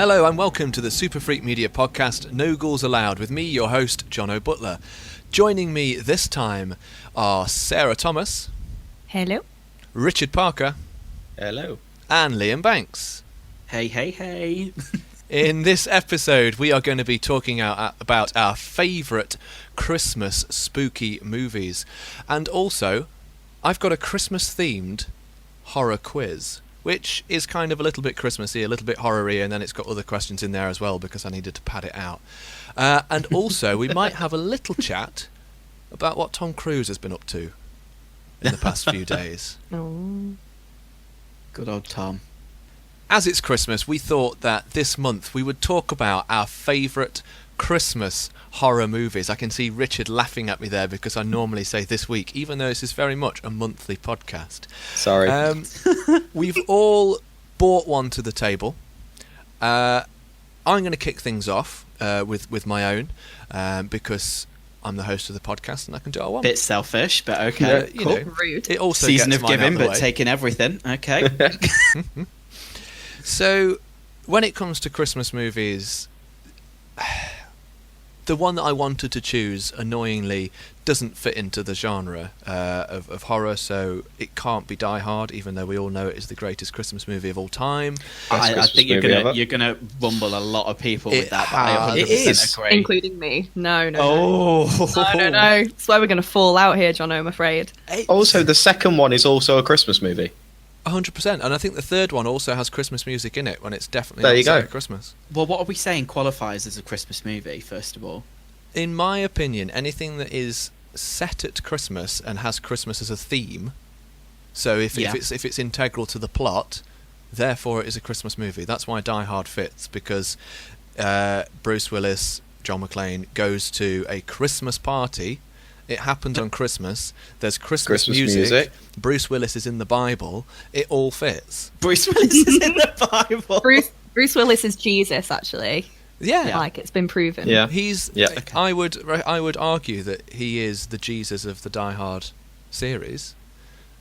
Hello and welcome to the SuperfreakMedia podcast, No Ghouls Allowed, with me, your host, Jonno Butler. Joining me this time are Sarah Thomas. Hello. Richard Parker. Hello. And Liam Banks. Hey, hey, hey. In this episode, we are going to be talking about our favourite Christmas spooky movies. And also, I've got a Christmas-themed horror quiz, which is kind of a little bit Christmassy, a little bit horror-y, and then it's got other questions in there as well because I needed to pad it out. And also, we might have a little chat about what Tom Cruise has been up to in the past few days. Oh. Good old Tom. As it's Christmas, we thought that this month we would talk about our favourite Christmas horror movies. I can see Richard laughing at me there because I normally say this week, even though this is very much a monthly podcast. Sorry. We've all brought one to the table. I'm going to kick things off with my own because I'm the host of the podcast and I can do what I want. Bit selfish, but okay. You cool. know, Rude. it also Season gets of mine out giving, the but way. taking everything. Okay. So, when it comes to Christmas movies, the one that I wanted to choose, annoyingly, doesn't fit into the genre of horror, so it can't be Die Hard, even though we all know it is the greatest Christmas movie of all time. I think you're gonna rumble a lot of people with that, but I 100% agree. Including me. No. Oh. No. That's where we're going to fall out here, Jonno, I'm afraid. Also, the second one is also a Christmas movie. 100%, and I think the third one also has Christmas music in it, when it's definitely There you not set go. at Christmas. Well, what are we saying qualifies as a Christmas movie, first of all? In my opinion, anything that is set at Christmas and has Christmas as a theme, so if it's integral to the plot, therefore it is a Christmas movie. That's why Die Hard fits, because Bruce Willis, John McClane, goes to a Christmas party. It happens on Christmas. There's Christmas music. Bruce Willis is in the Bible. It all fits. Bruce Willis is in the Bible. Bruce Willis is Jesus, actually. Yeah. Like, it's been proven. Yeah. Okay. I would argue that he is the Jesus of the Die Hard series.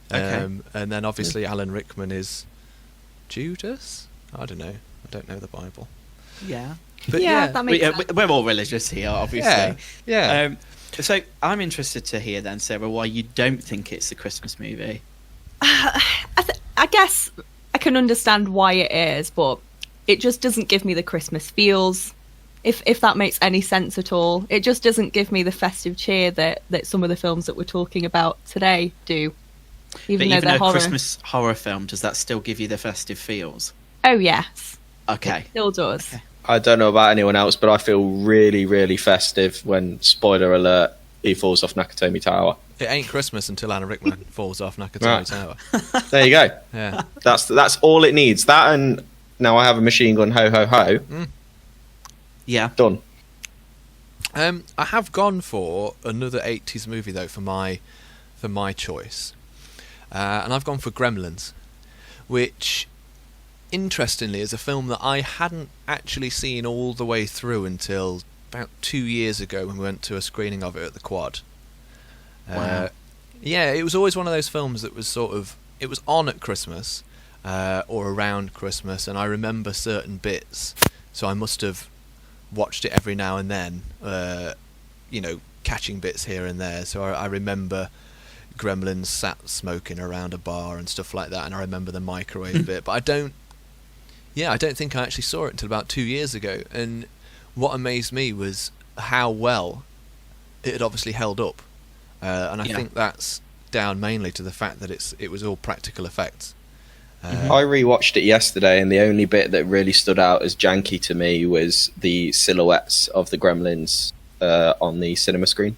Okay. And then obviously Alan Rickman is Judas? I don't know. I don't know the Bible. Yeah. But that makes sense. We're all religious here, obviously. Yeah. So I'm interested to hear then, Sarah, why you don't think it's a Christmas movie. I guess I can understand why it is, but it just doesn't give me the Christmas feels, if that makes any sense at all. It just doesn't give me the festive cheer that some of the films that we're talking about today do. Even though they're horror. Christmas horror film, does that still give you the festive feels? Oh, yes. Okay. It still does. Okay. I don't know about anyone else, but I feel really, really festive when, spoiler alert, he falls off Nakatomi Tower. It ain't Christmas until Alan Rickman falls off Nakatomi Tower. There you go. Yeah. That's all it needs. That and Now I Have a Machine Gun, Ho Ho Ho. Yeah. Done. I have gone for another 80s movie though for my choice, and I've gone for Gremlins, which interestingly is a film that I hadn't actually seen all the way through until about 2 years ago when we went to a screening of it at the Quad. Wow. Yeah, it was always one of those films that was it was on at Christmas or around Christmas, and I remember certain bits, so I must have watched it every now and then, catching bits here and there. So I remember Gremlins sat smoking around a bar and stuff like that, and I remember the microwave bit, but I don't think I actually saw it until about 2 years ago. And what amazed me was how well it had obviously held up, and I think that's down mainly to the fact that it was all practical effects. I rewatched it yesterday, and the only bit that really stood out as janky to me was the silhouettes of the Gremlins on the cinema screen.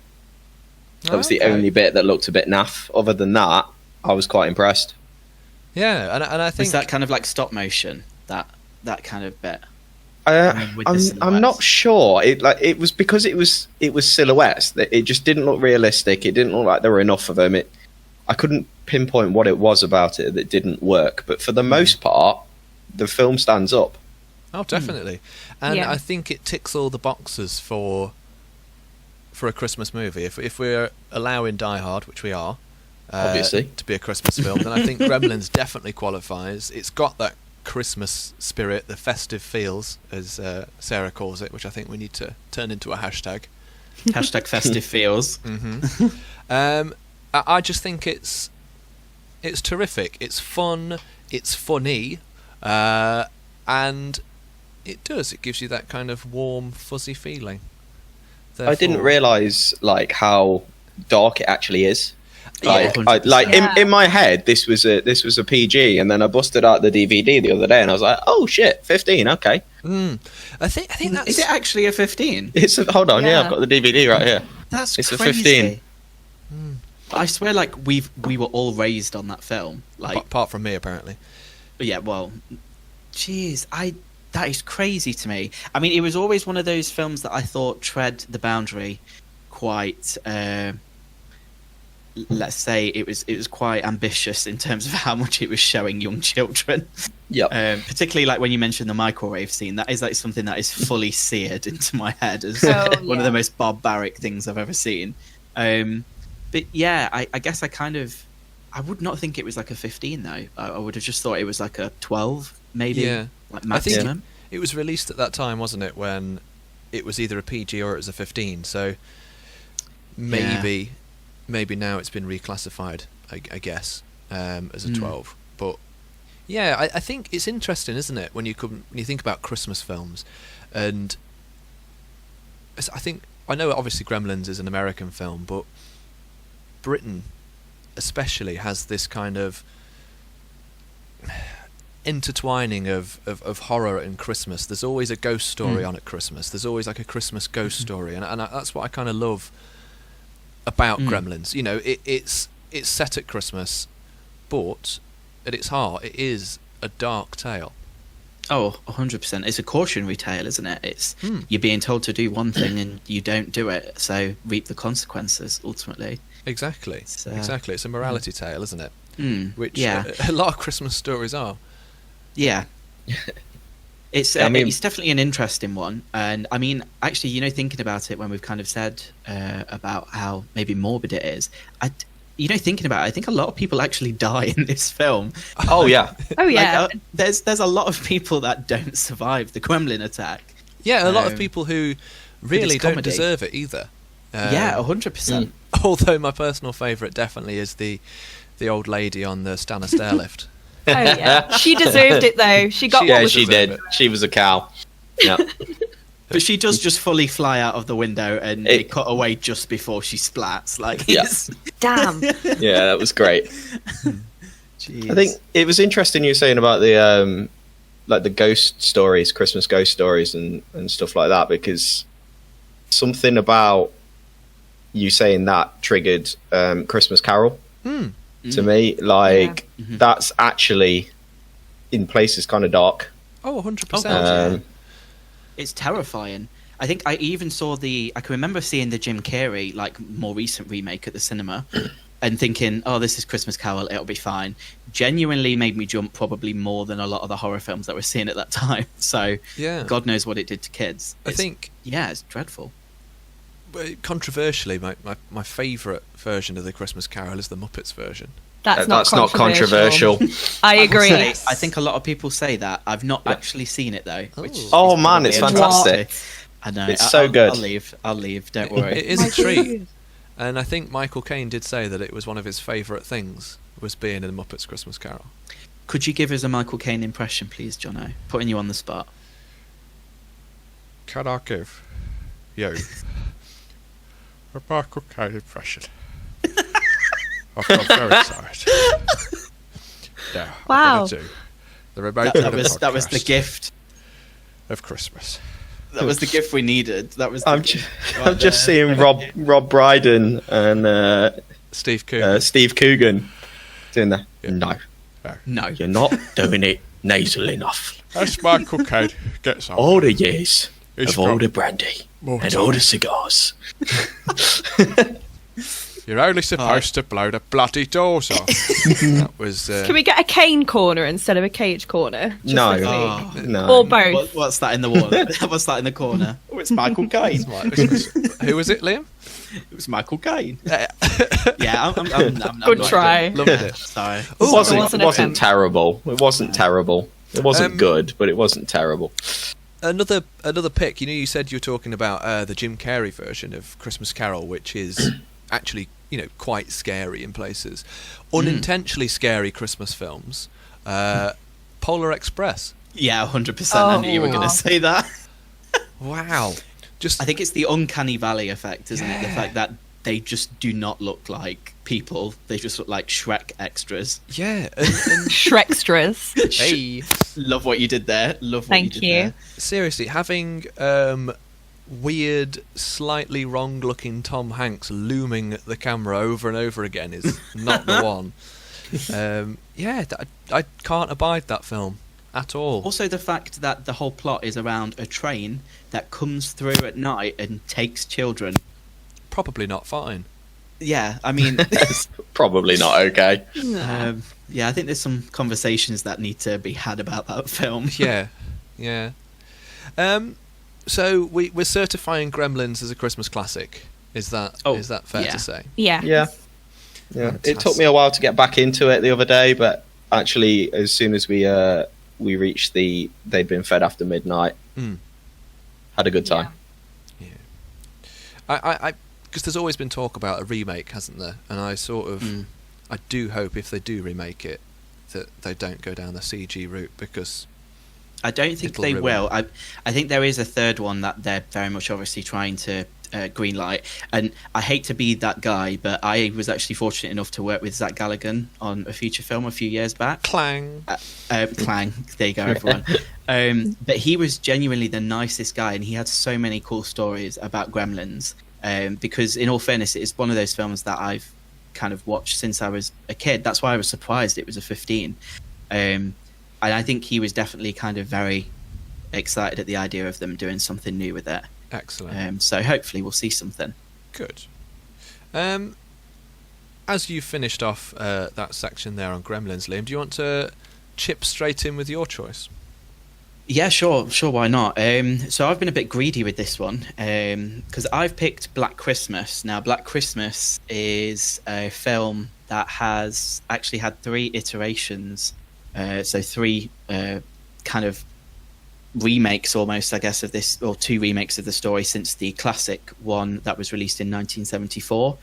That was the only bit that looked a bit naff. Other than that, I was quite impressed. Yeah, and I think is that kind of like stop motion, that kind of bit? I'm not sure. It was because it was silhouettes that it just didn't look realistic. It didn't look like there were enough of them. I couldn't pinpoint what it was about it that didn't work, but for the most part, the film stands up. Oh, definitely. And I think it ticks all the boxes for a Christmas movie. If we're allowing Die Hard, which we are, obviously, to be a Christmas film, then I think Gremlins definitely qualifies. It's got that Christmas spirit, the festive feels, as Sarah calls it, which I think we need to turn into a hashtag. Hashtag festive feels. I just think it's terrific. It's fun. It's funny, and it gives you that kind of warm, fuzzy feeling. Therefore, I didn't realise like how dark it actually is. Yeah, in my head, this was a PG, and then I busted out the DVD the other day, and I was like, "Oh shit, 15, okay." I think that's. Is it actually a 15? Hold on, yeah, I've got the DVD right here. It's crazy. a 15. I swear, like we were all raised on that film, like apart from me, apparently. Yeah, well, jeez, that is crazy to me. I mean, it was always one of those films that I thought tread the boundary quite. Let's say it was quite ambitious in terms of how much it was showing young children. Yeah. Particularly like when you mentioned the microwave scene, that is like something that is fully seared into my head as one of the most barbaric things I've ever seen. But yeah, I guess I would not think it was like a 15 though. I would have just thought it was like a 12 maybe. Yeah. Like maximum. I think it was released at that time, wasn't it, when it was either a PG or it was a 15. So maybe now it's been reclassified, I guess, as a 12. But yeah, I think it's interesting, isn't it, when you think about Christmas films, and I know obviously Gremlins is an American film, but Britain especially has this kind of intertwining of horror and Christmas. There's always a ghost story on at Christmas. There's always like a Christmas ghost story, and that's what I kind of love about Gremlins. You know, it's set at Christmas, but at its heart it is a dark tale. Oh, 100%. It's a cautionary tale, isn't it? It's you're being told to do one thing and you don't do it, so reap the consequences ultimately. Exactly. Exactly. It's a morality tale, isn't it? Which a lot of Christmas stories are. Yeah. It's definitely an interesting one. And I mean, actually, you know, thinking about it when we've kind of said about how maybe morbid it is, thinking about it, I think a lot of people actually die in this film. Oh, yeah. Oh, yeah. Like, there's a lot of people that don't survive the Gremlin attack. Yeah, a lot of people who really don't deserve it either. Yeah, 100%. Although my personal favourite definitely is the old lady on the Stanner stairlift. Oh yeah, she deserved it though. She got what was she did. It. She was a cow. Yeah. But she does just fully fly out of the window, and it cut away just before she splats. Like, damn. Yeah, that was great. Jeez. I think it was interesting you were saying about the like the ghost stories, Christmas ghost stories, and stuff like that, because something about you saying that triggered Christmas Carol to me. Like that's actually in places kind of dark. Oh, 100%. It's terrifying. I think I even saw I can remember seeing the Jim Carrey, like, more recent remake at the cinema and thinking, oh, this is Christmas Carol, it'll be fine. Genuinely made me jump probably more than a lot of the horror films that we're seeing at that time. So God knows what it did to kids. I think... Yeah, it's dreadful. Controversially, my favourite version of the Christmas Carol is the Muppets version. That's not controversial. I agree. I think a lot of people say that. I've not actually seen it though. Oh man, it's fantastic. I know. It's so good. I'll leave. Don't worry. It is a treat. And I think Michael Caine did say that it was one of his favourite things, was being in the Muppets Christmas Carol. Could you give us a Michael Caine impression, please, Jonno? Putting you on the spot. Can I give you a Michael Caine impression? I feel very sorry. Now, wow. I'm gonna do the remote that was the gift of Christmas. That was the gift we needed. That was. I'm just seeing Rob Brydon and Steve Coogan. Steve Coogan doing that. Yeah. No, you're not doing it nasal enough. As Michael Caine gets on. All the years of all the brandy and all the cigars. You're only supposed to blow the bloody doors off. That was. Can we get a Caine corner instead of a Cage corner? No. Or both. What's that in the wall? What's that in the corner? Oh, it's Michael Caine. Who was it, Liam? It was Michael Caine. I'm Good try. Loved it. Sorry. It wasn't terrible. It wasn't terrible. It wasn't good, but it wasn't terrible. Another pick. You said you were talking about the Jim Carrey version of Christmas Carol, which is actually quite scary in places. Unintentionally scary Christmas films. Polar Express. Yeah, 100%. I knew you were going to say that. Wow. I think it's the uncanny valley effect, isn't it? The fact that they just do not look like people. They just look like Shrek extras. Yeah. And Shrekstras. Hey. Love what you did there. Thank you. There. Seriously, having weird, slightly wrong-looking Tom Hanks looming at the camera over and over again is not the one. I can't abide that film at all. Also, the fact that the whole plot is around a train that comes through at night and takes children. Probably not fine. Yeah, I mean... It's probably not okay. I think there's some conversations that need to be had about that film. Yeah. So we're certifying Gremlins as a Christmas classic. Is that fair to say? Yeah. It took me a while to get back into it the other day, but actually, as soon as we reached they'd been fed after midnight, had a good time. Yeah. I because there's always been talk about a remake, hasn't there? And I sort of I do hope if they do remake it that they don't go down the CG route, because I don't think they will. I think there is a third one that they're very much obviously trying to greenlight. And I hate to be that guy, but I was actually fortunate enough to work with Zach Galligan on a feature film a few years back. Clang. Clang. There you go, everyone. But he was genuinely the nicest guy, and he had so many cool stories about Gremlins. Because in all fairness, it is one of those films that I've kind of watched since I was a kid. That's why I was surprised it was a 15. And I think he was definitely kind of very excited at the idea of them doing something new with it. Excellent. So hopefully we'll see something. Good. As you finished off that section there on Gremlins, Liam, do you want to chip straight in with your choice? Yeah, sure, why not? So I've been a bit greedy with this one, because I've picked Black Christmas. Now, Black Christmas is a film that has actually had 3 iterations, so 3 kind of remakes almost, I guess, of this, or 2 remakes of the story since the classic one that was released in 1974.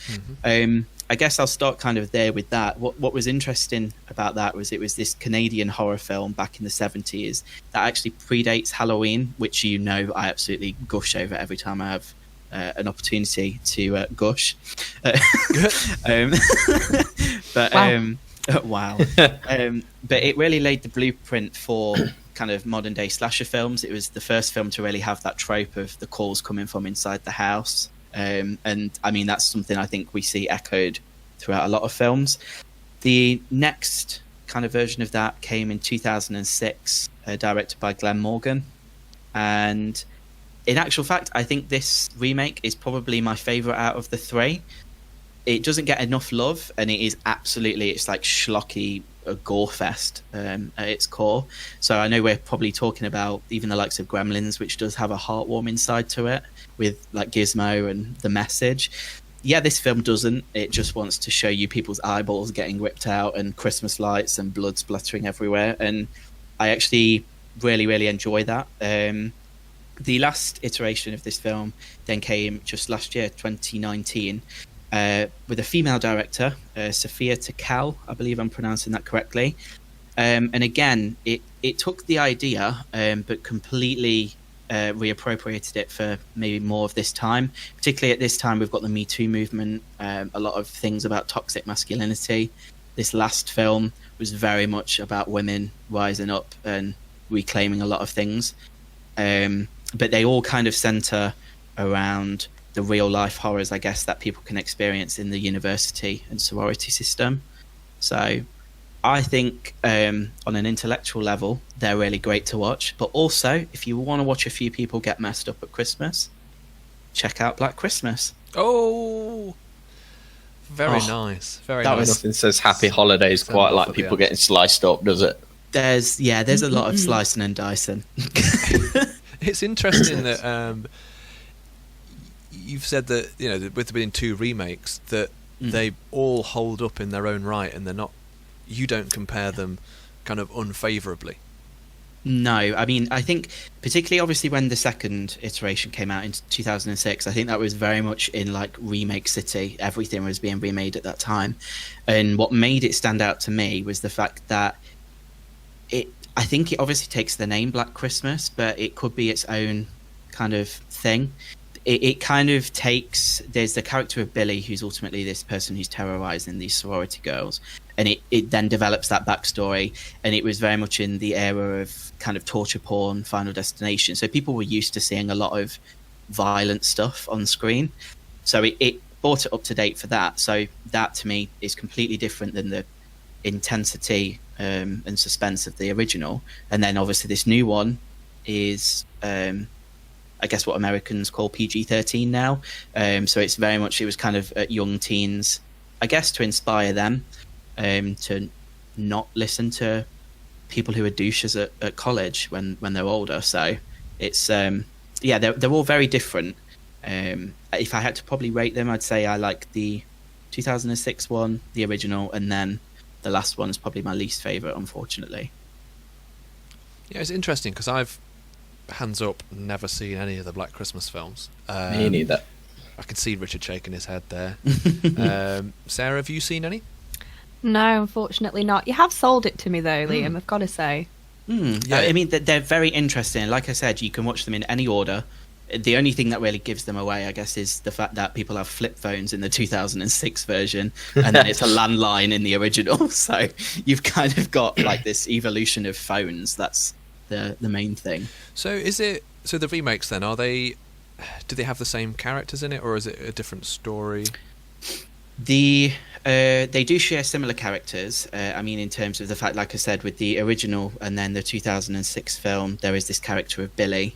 I guess I'll start kind of there with that. What was interesting about that was it was this Canadian horror film back in the 70s that actually predates Halloween, which I absolutely gush over every time I have an opportunity to gush. But wow. But it really laid the blueprint for kind of modern day slasher films. It was the first film to really have that trope of the calls coming from inside the house. And I mean, that's something I think we see echoed throughout a lot of films. The next kind of version of that came in 2006, directed by Glenn Morgan. And in actual fact, I think this remake is probably my favourite out of the 3. It doesn't get enough love, and it's like schlocky gore fest at its core. So I know we're probably talking about even the likes of Gremlins, which does have a heartwarming side to it, with like Gizmo and the message. Yeah, this film doesn't. It just wants to show you people's eyeballs getting ripped out and Christmas lights and blood splattering everywhere. And I actually really, really enjoy that. The last iteration of this film then came just last year, 2019, with a female director, Sophia Takal, I believe I'm pronouncing that correctly. And again, it took the idea, but completely reappropriated it for maybe more of this time. Particularly at this time, we've got the Me Too movement, a lot of things about toxic masculinity. This last film was very much about women rising up and reclaiming a lot of things. But they all kind of center around the real life horrors, I guess, that people can experience in the university and sorority system. So I think on an intellectual level, they're really great to watch. But also, if you want to watch a few people get messed up at Christmas, check out Black Christmas. Oh, very nice. Very nice. Nothing says happy holidays quite like people getting sliced up, does it? There's a lot of slicing and dicing. It's interesting that you've said that, with there being 2 remakes, that they all hold up in their own right, and they're not. You don't compare them kind of unfavourably. No, I mean, I think particularly obviously when the second iteration came out in 2006, I think that was very much in like remake city. Everything was being remade at that time. And what made it stand out to me was the fact that I think it obviously takes the name Black Christmas, but it could be its own kind of thing. It kind of takes, there's the character of Billy, who's ultimately this person who's terrorizing these sorority girls, and it then develops that backstory, and it was very much in the era of kind of torture porn, Final Destination, so people were used to seeing a lot of violent stuff on screen, so it brought it up to date for that. So that to me is completely different than the intensity and suspense of the original. And then obviously this new one is I guess what Americans call PG-13 now. So it's very much, it was kind of at young teens, I guess, to inspire them to not listen to people who are douches at college when they're older. So it's, yeah, they're all very different. If I had to probably rate them, I'd say I like the 2006 one, the original, and then the last one is probably my least favourite, unfortunately. Yeah, it's interesting because I've, hands up, never seen any of the Black Christmas films. Me neither. I can see Richard shaking his head there. Sarah, have you seen any? No, unfortunately not. You have sold it to me though, Liam, I've got to say. Yeah. I mean, they're very interesting. Like I said, you can watch them in any order. The only thing that really gives them away, I guess, is the fact that people have flip phones in the 2006 version, and then it's a landline in the original. So you've kind of got like this evolution of phones. That's the main thing. So the remakes then, do they have the same characters in it, or is it a different story? They do share similar characters. I mean, in terms of the fact, like I said, with the original and then the 2006 film, there is this character of Billy,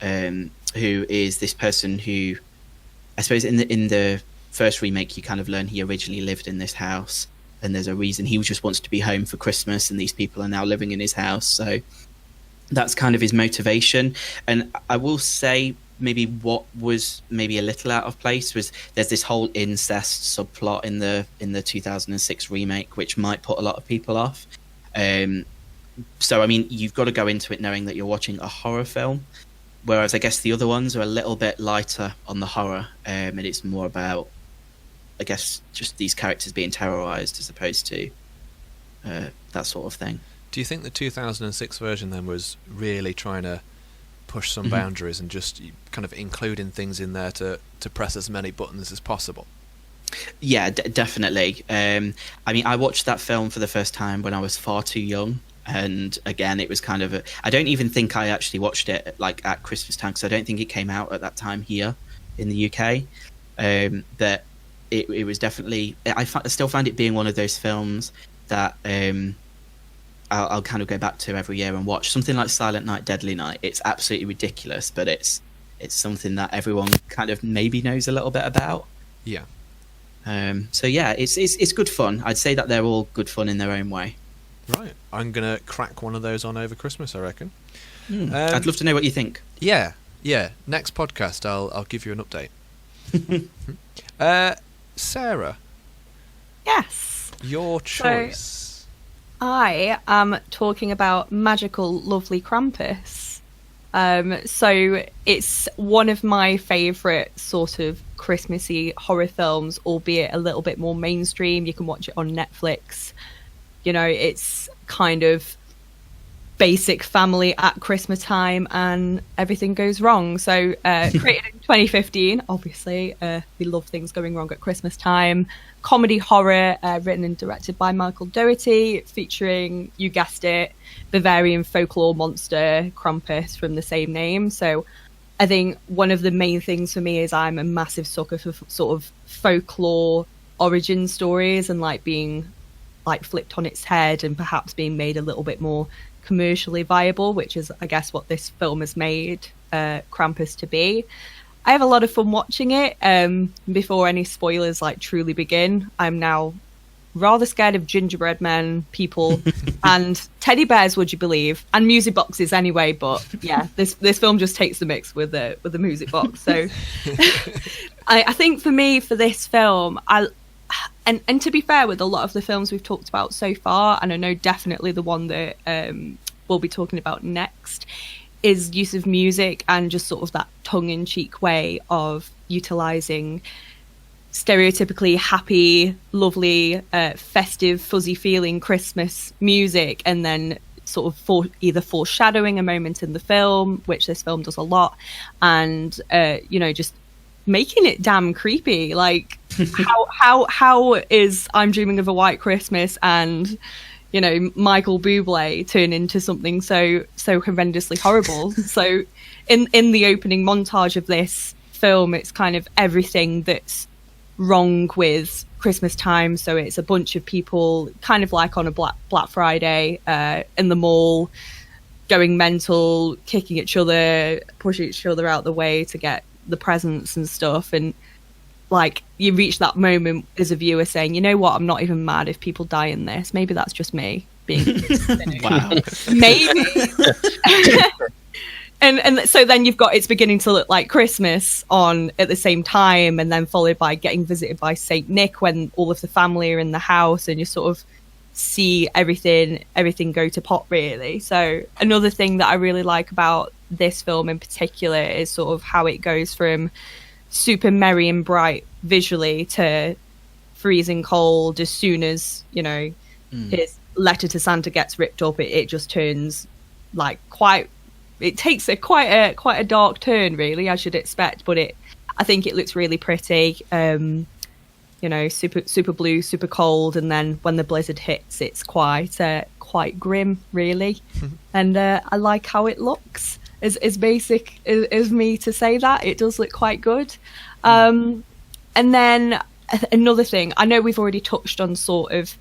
who is this person who, I suppose, in the first remake, you kind of learn he originally lived in this house, and there's a reason he just wants to be home for Christmas, and these people are now living in his house. So that's kind of his motivation. And I will say maybe what was maybe a little out of place was there's this whole incest subplot in the 2006 remake, which might put a lot of people off. So I mean, you've got to go into it knowing that you're watching a horror film, whereas I guess the other ones are a little bit lighter on the horror, and it's more about, I guess, just these characters being terrorized as opposed to that sort of thing. Do you think the 2006 version then was really trying to push some boundaries and just kind of including things in there to press as many buttons as possible? Yeah, definitely. I mean, I watched that film for the first time when I was far too young. And again, it was kind of I don't even think I actually watched it like at Christmas time, because I don't think it came out at that time here in the UK. But it was definitely, I still find it being one of those films that I'll kind of go back to every year and watch. Something like Silent Night, Deadly Night. It's absolutely ridiculous, but it's something that everyone kind of maybe knows a little bit about. Yeah. So yeah, it's good fun. I'd say that they're all good fun in their own way. Right. I'm going to crack one of those on over Christmas, I reckon. I'd love to know what you think. Yeah. Next podcast, I'll give you an update. Sarah. Yes. Your choice. So, I am talking about magical, lovely Krampus. So it's one of my favourite sort of Christmassy horror films, albeit a little bit more mainstream. You can watch it on Netflix. You know, it's kind of basic family at Christmas time and everything goes wrong. So created in 2015, obviously. We love things going wrong at Christmas time. Comedy horror, written and directed by Michael Dougherty, featuring, you guessed it, Bavarian folklore monster Krampus from the same name. So I think one of the main things for me is I'm a massive sucker for sort of folklore origin stories and like being like flipped on its head and perhaps being made a little bit more commercially viable, which is, I guess, what this film has made Krampus to be. I have a lot of fun watching it. Before any spoilers like truly begin, I'm now rather scared of gingerbread men, people, and teddy bears, would you believe, and music boxes anyway. But yeah, this film just takes the mix with the music box. So I think for me, for this film, and to be fair, with a lot of the films we've talked about so far, and I know definitely the one that we'll be talking about next, is use of music and just sort of that tongue-in-cheek way of utilising stereotypically happy, lovely, festive, fuzzy-feeling Christmas music, and then sort of either foreshadowing a moment in the film, which this film does a lot, and just making it damn creepy. Like how is I'm Dreaming of a White Christmas and Michael Bublé turn into something so horrendously horrible? So in the opening montage of this film, it's kind of everything that's wrong with Christmas time. So it's a bunch of people kind of like on a Black Friday in the mall, going mental, kicking each other, pushing each other out the way to get the presents and stuff. And like, you reach that moment as a viewer saying, you know what, I'm not even mad if people die in this. Maybe that's just me being wow. Maybe. And so then you've got It's Beginning to Look Like Christmas on at the same time, and then followed by Getting Visited by Saint Nick, when all of the family are in the house and you sort of see everything go to pot, really. So another thing that I really like about this film in particular is sort of how it goes from super merry and bright visually to freezing cold as soon as his letter to Santa gets ripped up. It just turns like it takes quite a dark turn, really, as you'd expect, but I think it looks really pretty. Super blue, super cold, and then when the blizzard hits, it's quite grim, really. And I like how it looks. As basic as me to say that, it does look quite good. And then another thing, I know we've already touched on sort of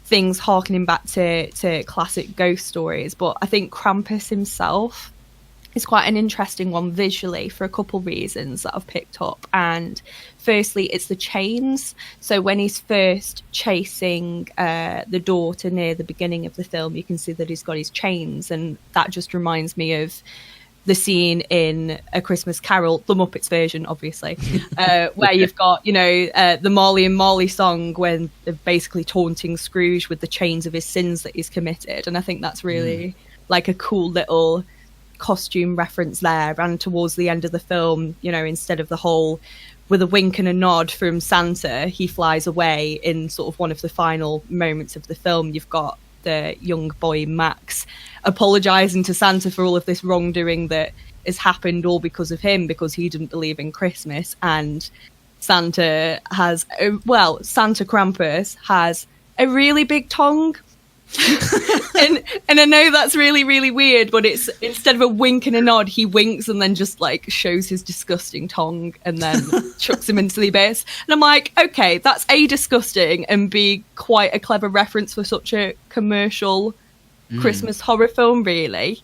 things harkening back to classic ghost stories, but I think Krampus himself is quite an interesting one visually for a couple reasons that I've picked up. And firstly, it's the chains. So when he's first chasing the daughter near the beginning of the film, you can see that he's got his chains, and that just reminds me of the scene in A Christmas Carol, the Muppets version, obviously, where you've got, the Marley and Marley song when they're basically taunting Scrooge with the chains of his sins that he's committed. And I think that's really like a cool little costume reference there. And towards the end of the film, instead of the whole with a wink and a nod from Santa, he flies away in sort of one of the final moments of the film. You've got the young boy Max apologizing to Santa for all of this wrongdoing that has happened, all because of him, because he didn't believe in Christmas. And Santa Krampus has a really big tongue. and I know that's really, really weird, but it's, instead of a wink and a nod, he winks and then just like shows his disgusting tongue and then chucks him into the abyss. And I'm like, okay, that's A, disgusting, and B, quite a clever reference for such a commercial Christmas horror film, really.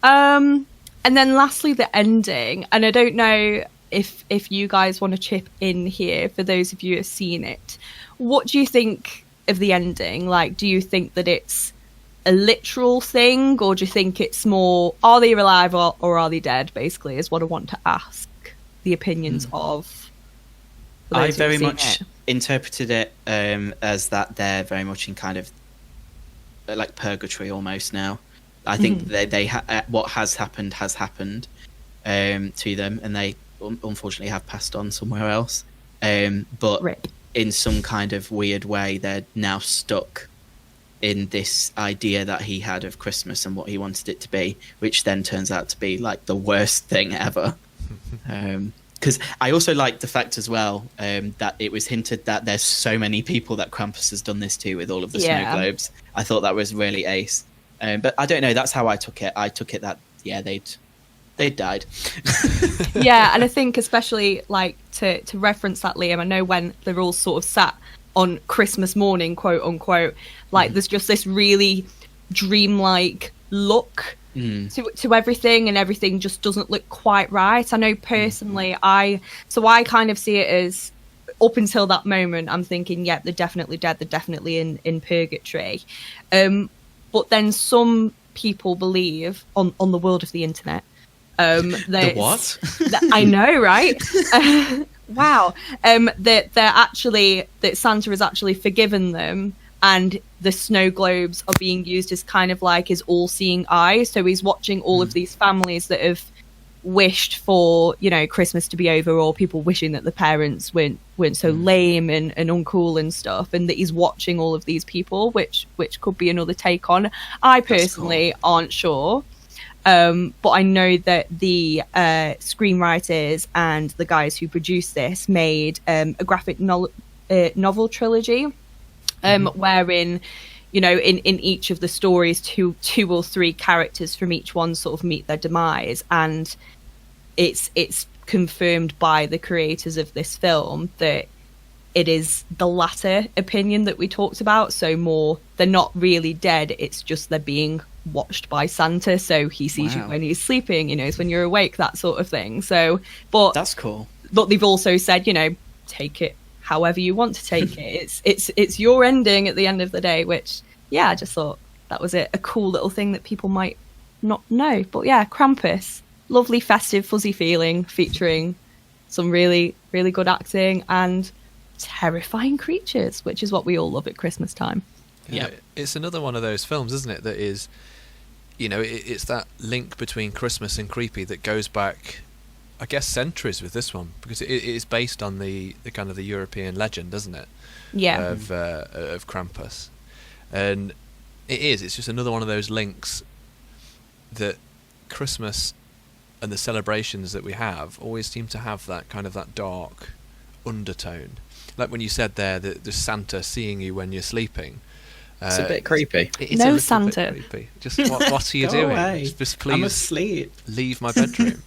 And then lastly, the ending. And I don't know if you guys want to chip in here, for those of you who have seen it. What do you think of the ending? Like, do you think that it's a literal thing, or do you think it's more, are they alive or are they dead, basically, is what I want to ask the opinions of. I very much interpreted it as that they're very much in kind of like purgatory almost now. I think they what has happened to them, and they unfortunately have passed on somewhere else. But Rip. In some kind of weird way, they're now stuck in this idea that he had of Christmas and what he wanted it to be, which then turns out to be like the worst thing ever. Because I also like the fact as well that it was hinted that there's so many people that Krampus has done this to with all of the snow globes. I thought that was really ace. But I don't know, that's how I took it. I took it that, they died. Yeah, and I think especially like to reference that, Liam, I know when they're all sort of sat on Christmas morning, quote unquote, like there's just this really dreamlike look to everything, and everything just doesn't look quite right. I know personally, I kind of see it as, up until that moment, I'm thinking, yeah, they're definitely dead, they're definitely in purgatory. But then some people believe on the world of the internet, the what? I know, right? Wow. That Santa has actually forgiven them and the snow globes are being used as kind of like his all-seeing eye. So he's watching all of these families that have wished for, you know, Christmas to be over, or people wishing that the parents weren't so lame and uncool and stuff, and that he's watching all of these people, which could be another take on. I personally aren't sure, but I know that the screenwriters and the guys who produced this made a graphic novel trilogy, wherein, you know, in each of the stories, two or three characters from each one sort of meet their demise, and it's confirmed by the creators of this film that it is the latter opinion that we talked about. So more, they're not really dead, it's just they're being watched by Santa, so he sees you when he's sleeping, he knows when you're awake, that sort of thing. So, but that's cool. But they've also said, you know, take it however you want to take it. It's your ending at the end of the day, which, yeah, I just thought that was a cool little thing that people might not know. But yeah, Krampus, lovely, festive, fuzzy feeling, featuring some really, really good acting and terrifying creatures, which is what we all love at Christmas time. Yeah, it's another one of those films, isn't it, that is, you know, it's that link between Christmas and creepy that goes back, I guess, centuries with this one, because it is based on the kind of the European legend, isn't it? Yeah. Of Krampus. And it's just another one of those links that Christmas and the celebrations that we have always seem to have that kind of that dark undertone. Like when you said there that there's Santa seeing you when you're sleeping. It's a bit creepy. It's no Santa. Bit creepy. Just what are you doing? Away. Just please, I'm asleep. Leave my bedroom.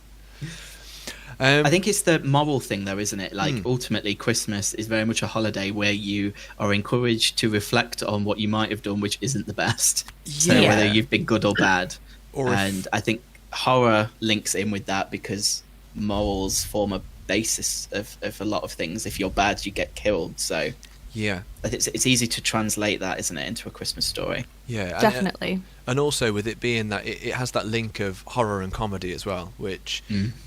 I think it's the moral thing, though, isn't it? Like, ultimately, Christmas is very much a holiday where you are encouraged to reflect on what you might have done, which isn't the best. So whether you've been good or bad. And I think horror links in with that, because morals form a basis of a lot of things. If you're bad, you get killed. So yeah, it's easy to translate that, isn't it, into a Christmas story? Yeah, definitely. And also with it being that it has that link of horror and comedy as well, which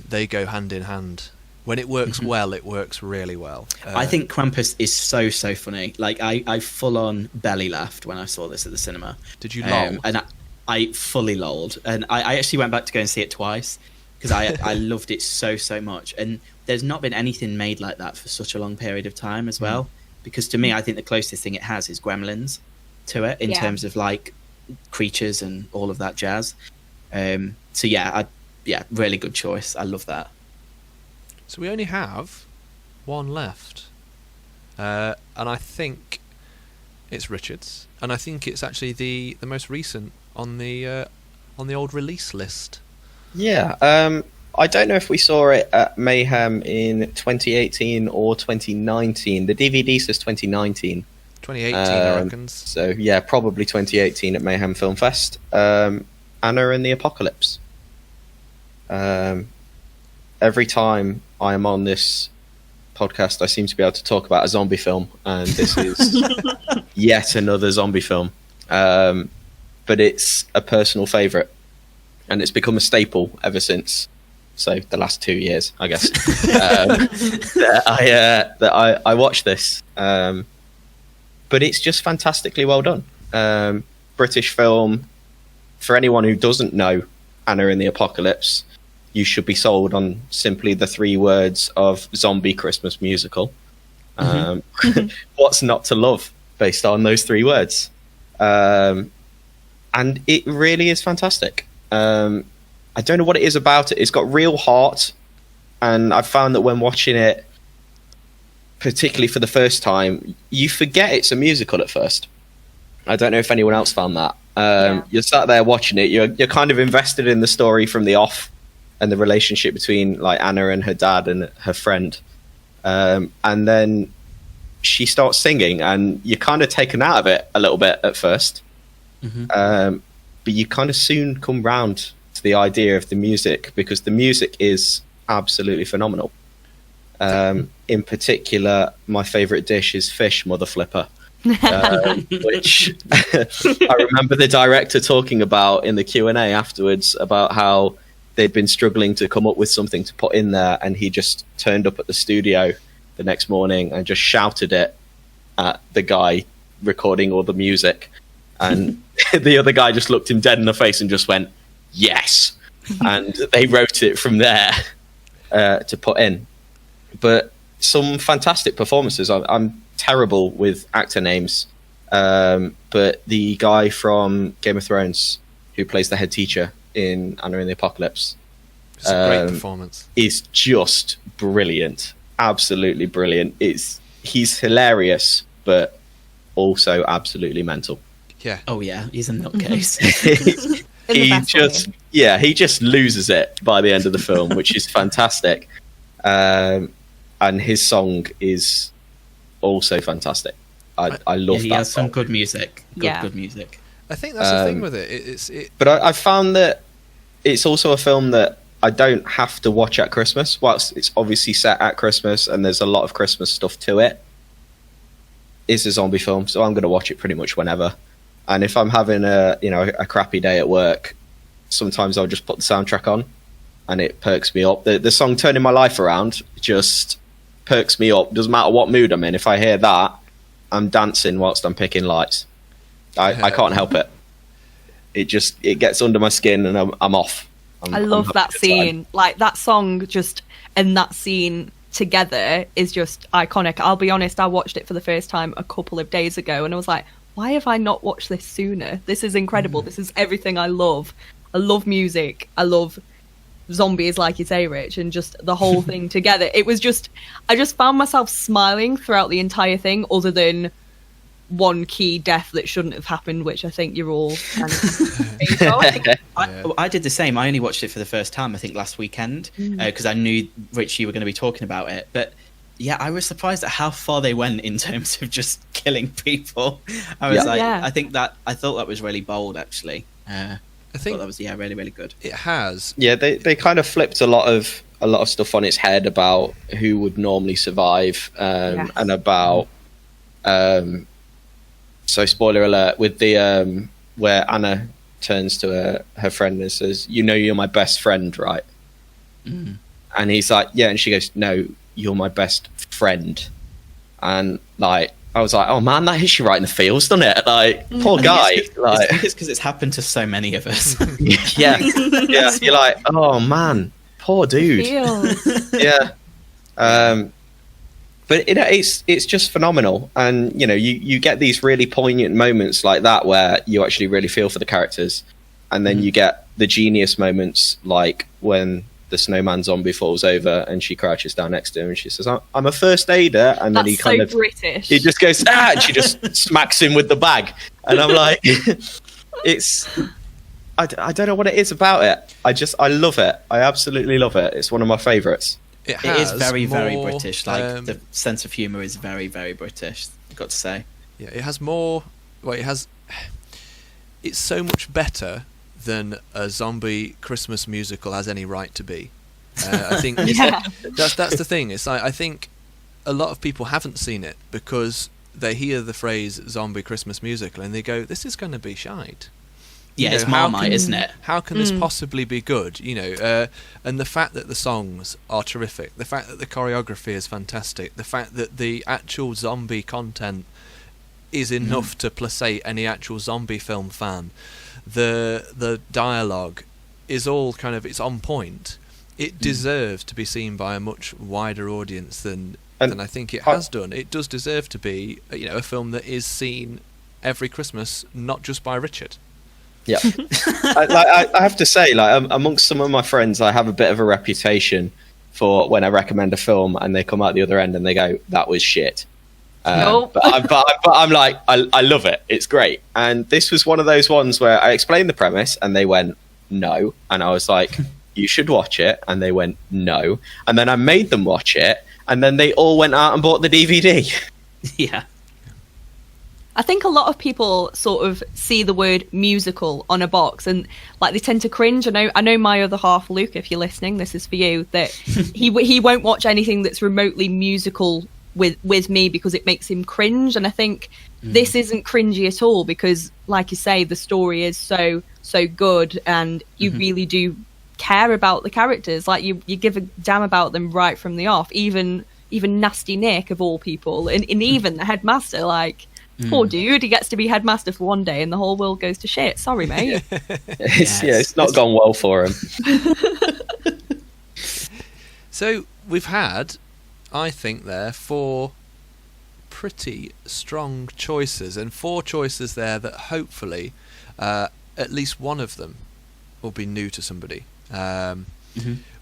they go hand in hand. When it works well, it works really well. I think Krampus is so funny. Like, I full on belly laughed when I saw this at the cinema. Did you lol? And I fully lolled, and I actually went back to go and see it twice, because I loved it so much. And there's not been anything made like that for such a long period of time as well. Because to me, I think the closest thing it has is Gremlins to it in terms of like creatures and all of that jazz. So yeah, really good choice. I love that. So we only have one left, and I think it's Richard's, and I think it's actually the most recent on the old release list. Yeah. I don't know if we saw it at Mayhem in 2018 or 2019. The DVD says 2019. 2018, I reckon. So, yeah, probably 2018 at Mayhem Film Fest. Anna and the Apocalypse. Every time I am on this podcast, I seem to be able to talk about a zombie film, and this is yet another zombie film. But it's a personal favourite, and it's become a staple ever since. So the last 2 years, I guess, that I watched this. But it's just fantastically well done. British film. For anyone who doesn't know Anna and the Apocalypse, you should be sold on simply the 3 words of zombie Christmas musical. What's not to love based on those 3 words? And it really is fantastic. I don't know what it is about it. It's got real heart, and I've found that when watching it, particularly for the first time, you forget it's a musical at first. I don't know if anyone else found that. You're sat there watching it. You're kind of invested in the story from the off, and the relationship between like Anna and her dad and her friend, and then she starts singing, and you're kind of taken out of it a little bit at first, but you kind of soon come round to the idea of the music, because the music is absolutely phenomenal. In particular, my favourite dish is fish mother flipper, which I remember the director talking about in the Q&A afterwards, about how they'd been struggling to come up with something to put in there, and he just turned up at the studio the next morning and just shouted it at the guy recording all the music, and the other guy just looked him dead in the face and just went, yes. And they wrote it from there to put in. But some fantastic performances. I'm terrible with actor names, but the guy from Game of Thrones who plays the head teacher in Anna and the Apocalypse, it's a great performance. Is just brilliant. Absolutely brilliant. He's hilarious, but also absolutely mental. Yeah. Oh yeah, he's a nutcase. He just loses it by the end of the film, which is fantastic. And his song is also fantastic. I love that. He has song. some good music. Good music. I think that's the thing with it. But I found that it's also a film that I don't have to watch at Christmas. Whilst it's obviously set at Christmas and there's a lot of Christmas stuff to it, it's a zombie film, so I'm going to watch it pretty much whenever. And if I'm having a crappy day at work, sometimes I'll just put the soundtrack on, and it perks me up. The song "Turning My Life Around" just perks me up. Doesn't matter what mood I'm in. If I hear that, I'm dancing whilst I'm picking lights. I can't help it. It gets under my skin, and I'm off. I love that scene. Like, that song just and that scene together is just iconic. I'll be honest, I watched it for the first time a couple of days ago, and I was like, why have I not watched this sooner? This is incredible. This is everything I love. I love music. I love zombies, like you say, Rich, and just the whole thing together. It was just, I just found myself smiling throughout the entire thing, other than one key death that shouldn't have happened, which I think you're all kind of I did the same. I only watched it for the first time, I think, last weekend, because I knew, Rich, you were going to be talking about it. But yeah, I was surprised at how far they went in terms of just killing people. I thought that was really bold, actually. I think that was really, really good. It has. Yeah, they kind of flipped a lot of stuff on its head about who would normally survive, and about so spoiler alert with the where Anna turns to her friend and says, "You're my best friend, right?" And he's like, "Yeah," and she goes, "No, you're my best friend." And like, I was like, oh man, that hits you right in the feels, doesn't it? Like, poor guy. I think it's because it's happened to so many of us. yeah. You're like, oh man, poor dude. Yeah. But it's just phenomenal, and you get these really poignant moments like that where you actually really feel for the characters, and then you get the genius moments like when the snowman zombie falls over and she crouches down next to him and she says, "I'm a first aider," and then British. He just goes, and she just smacks him with the bag, and I'm like, I don't know what it is about it. I love it. I absolutely love it. It's one of my favourites. It is very, very British. Like, the sense of humour is very, very British, I've got to say. Yeah, it has more. Well, it's so much better than a zombie Christmas musical has any right to be. I think that's the thing. It's like, I think a lot of people haven't seen it because they hear the phrase zombie Christmas musical and they go, "This is going to be shite." Yeah, it's Marmite, isn't it? How can this possibly be good? And the fact that the songs are terrific, the fact that the choreography is fantastic, the fact that the actual zombie content is enough to placate any actual zombie film fan, the dialogue is all kind of, it's on point. It deserves to be seen by a much wider audience than I think it has done. It does deserve to be, a film that is seen every Christmas, not just by Richard. Yeah, I have to say, like, amongst some of my friends, I have a bit of a reputation for when I recommend a film and they come out the other end and they go, "That was shit." Nope. But I'm like, I love it. It's great. And this was one of those ones where I explained the premise and they went, "No," and I was like, "You should watch it," and they went, "No," and then I made them watch it, and then they all went out and bought the DVD. Yeah. I think a lot of people sort of see the word musical on a box and like they tend to cringe. I know my other half, Luke, if you're listening, this is for you, that he won't watch anything that's remotely musical with me because it makes him cringe. And I think this isn't cringy at all because, like you say, the story is so good and you really do care about the characters. Like you give a damn about them right from the off. Even Nasty Nick, of all people, and even the headmaster, like, Poor dude, he gets to be headmaster for one day and the whole world goes to shit. Sorry, mate. It's not gone well for him. So we've had, I think, 4 pretty strong choices, and 4 choices there that hopefully at least one of them will be new to somebody.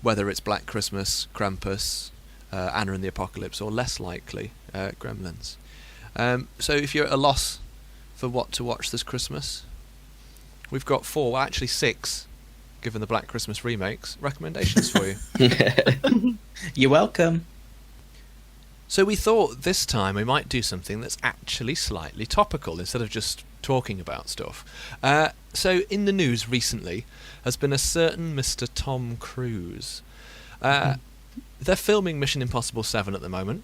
Whether it's Black Christmas, Krampus, Anna and the Apocalypse, or less likely, Gremlins. So if you're at a loss for what to watch this Christmas, we've got 4, well, actually 6, given the Black Christmas remakes, recommendations for you. You're welcome. So we thought this time we might do something that's actually slightly topical instead of just talking about stuff. So in the news recently has been a certain Mr. Tom Cruise. They're filming Mission Impossible 7 at the moment,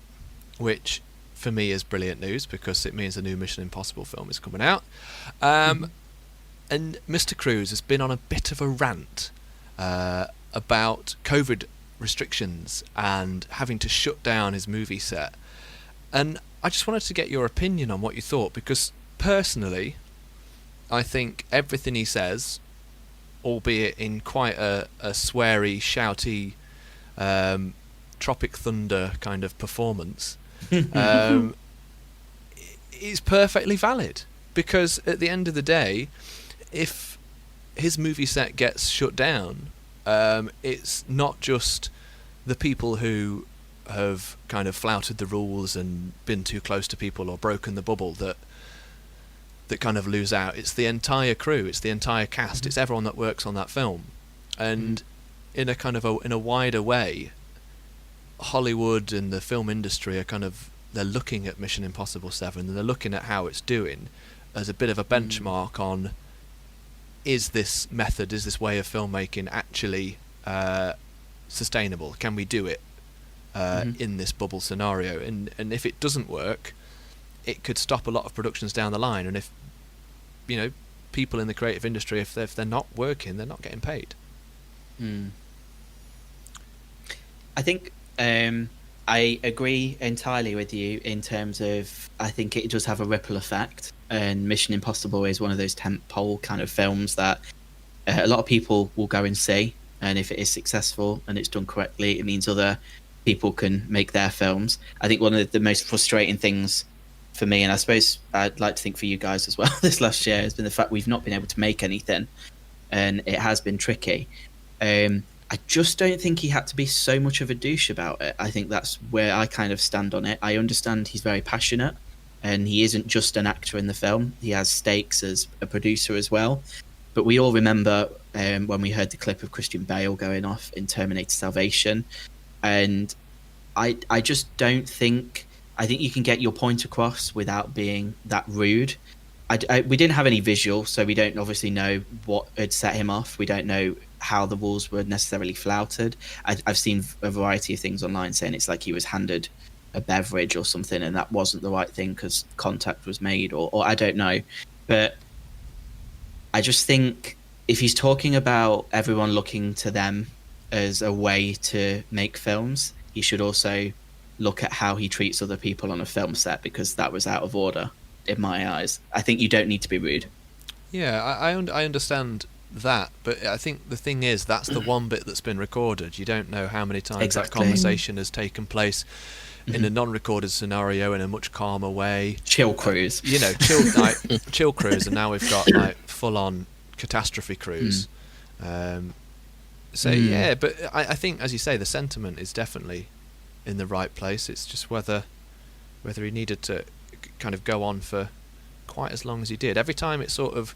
which for me is brilliant news because it means a new Mission Impossible film is coming out. And Mr. Cruise has been on a bit of a rant about COVID restrictions and having to shut down his movie set. And I just wanted to get your opinion on what you thought, because personally, I think everything he says, albeit in quite a sweary, shouty, Tropic Thunder kind of performance, is perfectly valid. Because at the end of the day, if his movie set gets shut down, it's not just the people who have kind of flouted the rules and been too close to people or broken the bubble that kind of lose out. It's the entire crew, it's the entire cast, it's everyone that works on that film. And in a kind of in a wider way, Hollywood and the film industry are they're looking at Mission Impossible 7 and they're looking at how it's doing as a bit of a benchmark on, is this method, is this way of filmmaking actually sustainable? Can we do it in this bubble scenario? And if it doesn't work, it could stop a lot of productions down the line. And if, people in the creative industry, if they're not working, they're not getting paid. I think I agree entirely with you in terms of, I think it does have a ripple effect, and Mission Impossible is one of those tentpole kind of films that a lot of people will go and see, and if it is successful and it's done correctly, it means other people can make their films. I think one of the most frustrating things for me, and I suppose I'd like to think for you guys as well, this last year has been the fact we've not been able to make anything, and it has been tricky. I just don't think he had to be so much of a douche about it. I think that's where I kind of stand on it. I understand he's very passionate, and he isn't just an actor in the film. He has stakes as a producer as well. But we all remember when we heard the clip of Christian Bale going off in Terminator Salvation. And I just don't think... I think you can get your point across without being that rude. We didn't have any visual, so we don't obviously know what had set him off. We don't know how the rules were necessarily flouted. I've seen a variety of things online saying it's like he was handed a beverage or something and that wasn't the right thing because contact was made, or I don't know. But I just think if he's talking about everyone looking to them as a way to make films, he should also look at how he treats other people on a film set, because that was out of order in my eyes. I think you don't need to be rude. Yeah, I understand that, but I think the thing is that's the one bit that's been recorded. You don't know how many times that conversation has taken place in a non-recorded scenario in a much calmer way. Chill cruise. Chill cruise, and now we've got full-on catastrophe cruise. Yeah, but I think, as you say, the sentiment is definitely in the right place. It's just whether he needed to kind of go on for quite as long as he did. Every time it sort of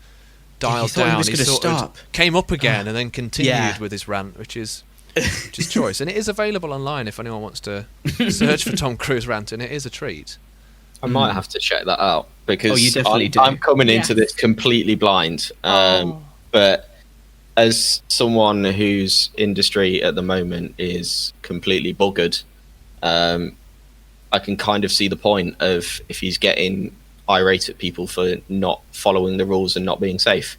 dialed down, he sort of came up again and then continued with his rant, which is choice. And it is available online if anyone wants to search for Tom Cruise rant, and it is a treat. I might have to check that out, because you definitely I'm coming into this completely blind. But as someone whose industry at the moment is completely buggered, I can kind of see the point of if he's getting irate at people for not following the rules and not being safe,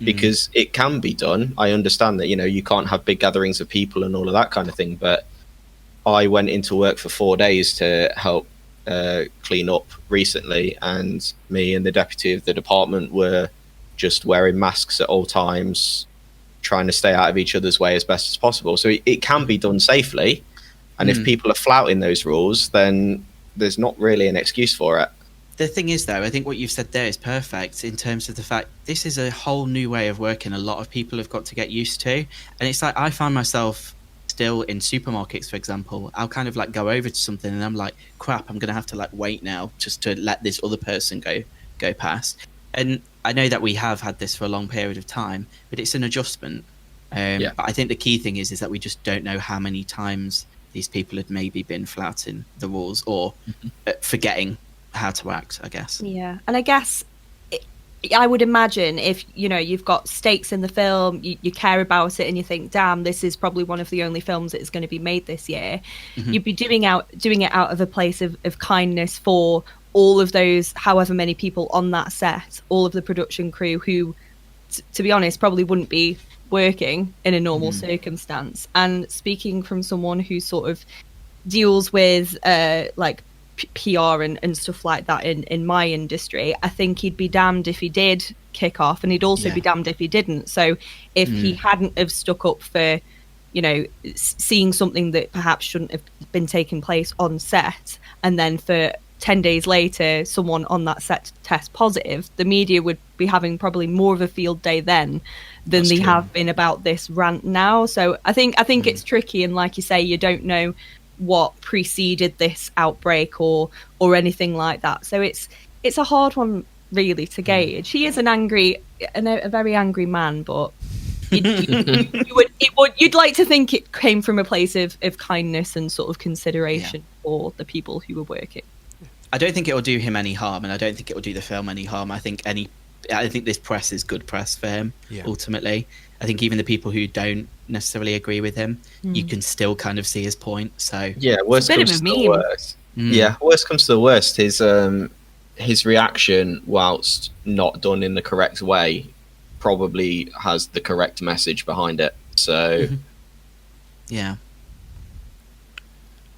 because it can be done. I understand that, you can't have big gatherings of people and all of that kind of thing, but I went into work for 4 days to help clean up recently, and me and the deputy of the department were just wearing masks at all times, trying to stay out of each other's way as best as possible. So it can be done safely, and if people are flouting those rules, then there's not really an excuse for it. The thing is, though, I think what you've said there is perfect in terms of the fact this is a whole new way of working a lot of people have got to get used to. And it's like I find myself still in supermarkets, for example. I'll kind of like go over to something and I'm like, crap, I'm going to have to like wait now just to let this other person go past. And I know that we have had this for a long period of time, but it's an adjustment. But I think the key thing is that we just don't know how many times these people had maybe been flouting the rules or forgetting how to act, I guess. Yeah, and I guess I would imagine if you've got stakes in the film, you care about it, and you think, damn, this is probably one of the only films that is going to be made this year. You'd be doing it out of a place of kindness for all of those, however many people on that set, all of the production crew who, to be honest, probably wouldn't be working in a normal circumstance. And speaking from someone who sort of deals with like PR and stuff like that in my industry, I think he'd be damned if he did kick off, and he'd also be damned if he didn't. So if he hadn't have stuck up for seeing something that perhaps shouldn't have been taking place on set, and then for 10 days later someone on that set test positive, the media would be having probably more of a field day then than they have been about this rant now. So I think it's tricky, and like you say, you don't know what preceded this outbreak or anything like that. So it's a hard one really to gauge. He is a very angry man, but you'd like to think it came from a place of kindness and sort of consideration for the people who were working. I don't think it will do him any harm, and I don't think it will do the film any harm. I think this press is good press for him, ultimately. I think even the people who don't necessarily agree with him, you can still kind of see his point. So worst comes to the worst. Worst comes to the worst. His reaction, whilst not done in the correct way, probably has the correct message behind it. So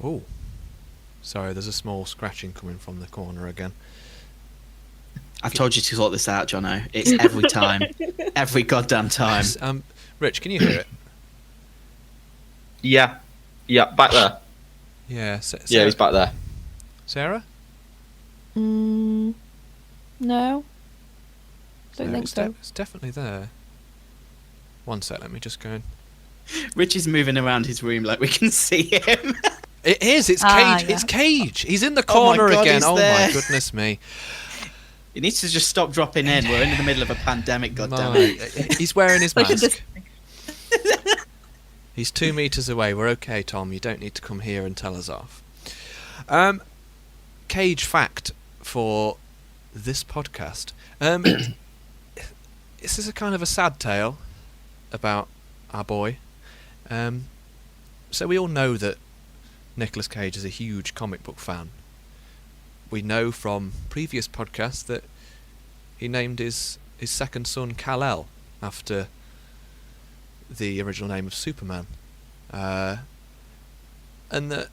Oh, sorry, there's a small scratching coming from the corner again. I've told you to sort this out, Jonno. It's every time. Every goddamn time. Rich, can you hear it? Yeah, back there. Yeah, he's back there. Sarah? No. Don't think so. It's definitely there. One sec, let me just go in. Rich is moving around his room like we can see him. It is, it's Cage. It's Cage. He's in the corner again. Oh my goodness me. He needs to just stop dropping in. We're in the middle of a pandemic, goddammit. He's wearing his mask. He's 2 meters away. We're okay, Tom. You don't need to come here and tell us off. Cage fact for this podcast. This is a kind of a sad tale about our boy. So we all know that Nicolas Cage is a huge comic book fan. We know from previous podcasts that he named his second son Kal-El after the original name of Superman, and that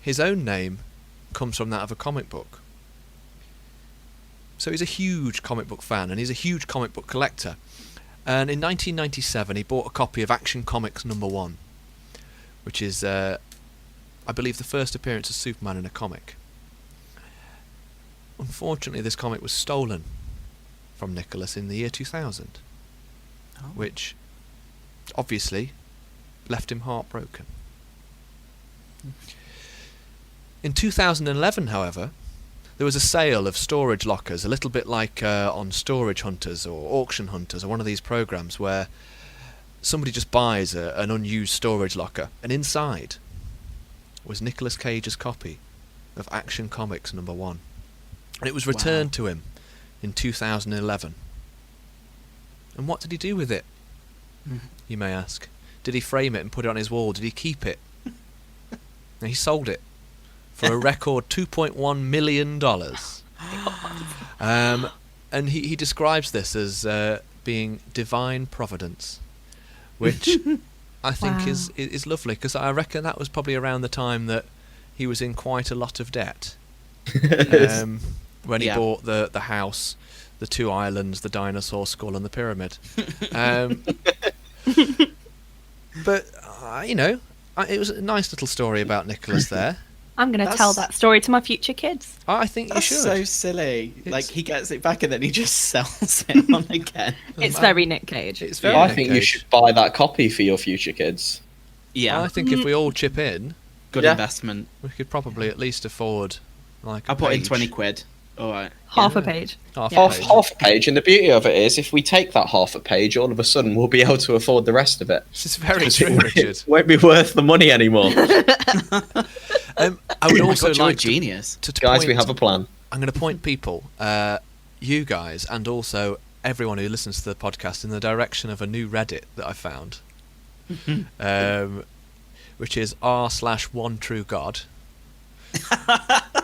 his own name comes from that of a comic book. So he's a huge comic book fan, and he's a huge comic book collector. And in 1997 he bought a copy of Action Comics #1, which is I believe the first appearance of Superman in a comic. Unfortunately, this comic was stolen from Nicholas in the year 2000, which obviously left him heartbroken. In 2011, however, there was a sale of storage lockers, a little bit like on Storage Hunters or Auction Hunters or one of these programs where somebody just buys an unused storage locker, and inside was Nicolas Cage's copy of Action Comics #1. And it was returned to him in 2011. And what did he do with it, you may ask? Did he frame it and put it on his wall? Did he keep it? And he sold it for a record $2.1 million. And he describes this as being divine providence, which I think is lovely, because I reckon that was probably around the time that he was in quite a lot of debt when he Yeah. bought the house, the 2 islands, the dinosaur skull, and the pyramid. But it was a nice little story about Nicholas there. I'm going to tell that story to my future kids. I think That's you should. so silly. Like, he gets it back and then he just sells it on again. It's very Nick Cage. It's very I Nick think you Cage. should buy that copy for your future kids. Yeah, I think if we all chip in, good Yeah. investment. we could probably at least afford like. I'll put in page. 20 quid. All right. Half a page. Half Yeah. a Half, page. half a page, and the beauty of it is, if we take that half a page, all of a sudden we'll be able to afford the rest of it. This is very 'Cause true, Richard. it won't be worth the money anymore. I would also God, you're a like genius. to Guys, point, we have a plan. I'm going to point people, you guys, and also everyone who listens to the podcast in the direction of a new Reddit that I found, which is r/OneTrueGod,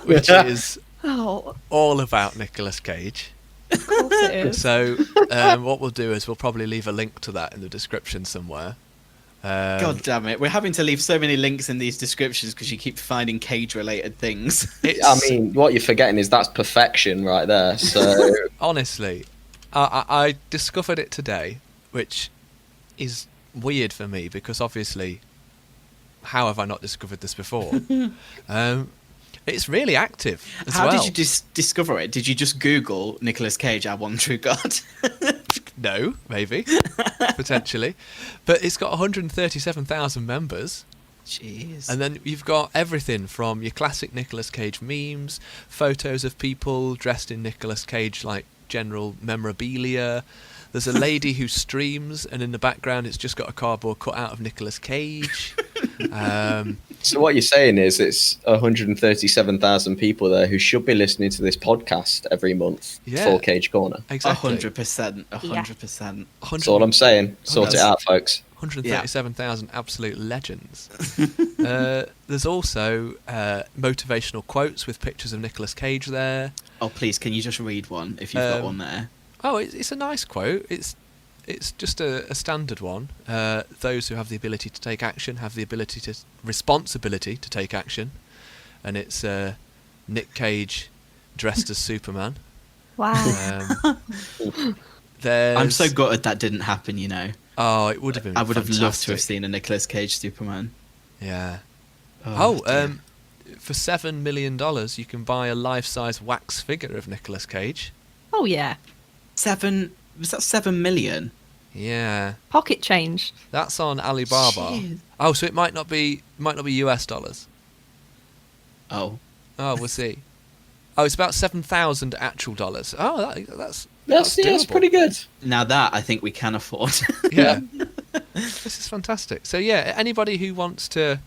which is Oh, all about Nicolas Cage. of course it is. So what we'll do is we'll probably leave a link to that in the description somewhere. God damn it. We're having to leave so many links in these descriptions because you keep finding Cage-related things. It's, I mean, what you're forgetting is that's perfection right there. So honestly, I discovered it today, which is weird for me because obviously, how have I not discovered this before? It's really active as How well. did you discover it? Did you just Google Nicolas Cage, Our One True God? No, maybe, potentially, but it's got 137,000 members. Jeez. And then you've got everything from your classic Nicolas Cage memes, photos of people dressed in Nicolas Cage like general memorabilia. There's a lady who streams, and in the background it's just got a cardboard cutout of Nicolas Cage. So what you're saying is it's 137,000 people there who should be listening to this podcast every month Yeah. for Cage Corner. Exactly. 100%. 100%. That's all I'm saying. Sort it out, folks. 137,000 absolute legends. There's also motivational quotes with pictures of Nicolas Cage there. Oh, please, can you just read one if you've got one there? Oh, it's a nice quote. It's just a standard one. Those who have the ability to take action have the responsibility to take action, and it's Nick Cage dressed as Superman. Wow. I'm so gutted that didn't happen, you know. Oh, it would have been. I would have loved to have fantastic. seen a Nicolas Cage Superman. Yeah. dear. For $7 million, you can buy a life-size wax figure of Nicolas Cage. Oh, yeah. Was that 7 million? Yeah, Pocket change. that's on Alibaba. Shit. Oh, so it might not be US dollars. Oh. Oh, we'll see. Oh, it's about 7,000 actual dollars. Oh, that's That's doable. pretty good. Now that I think we can afford. Yeah. This is fantastic. So yeah, anybody who wants to,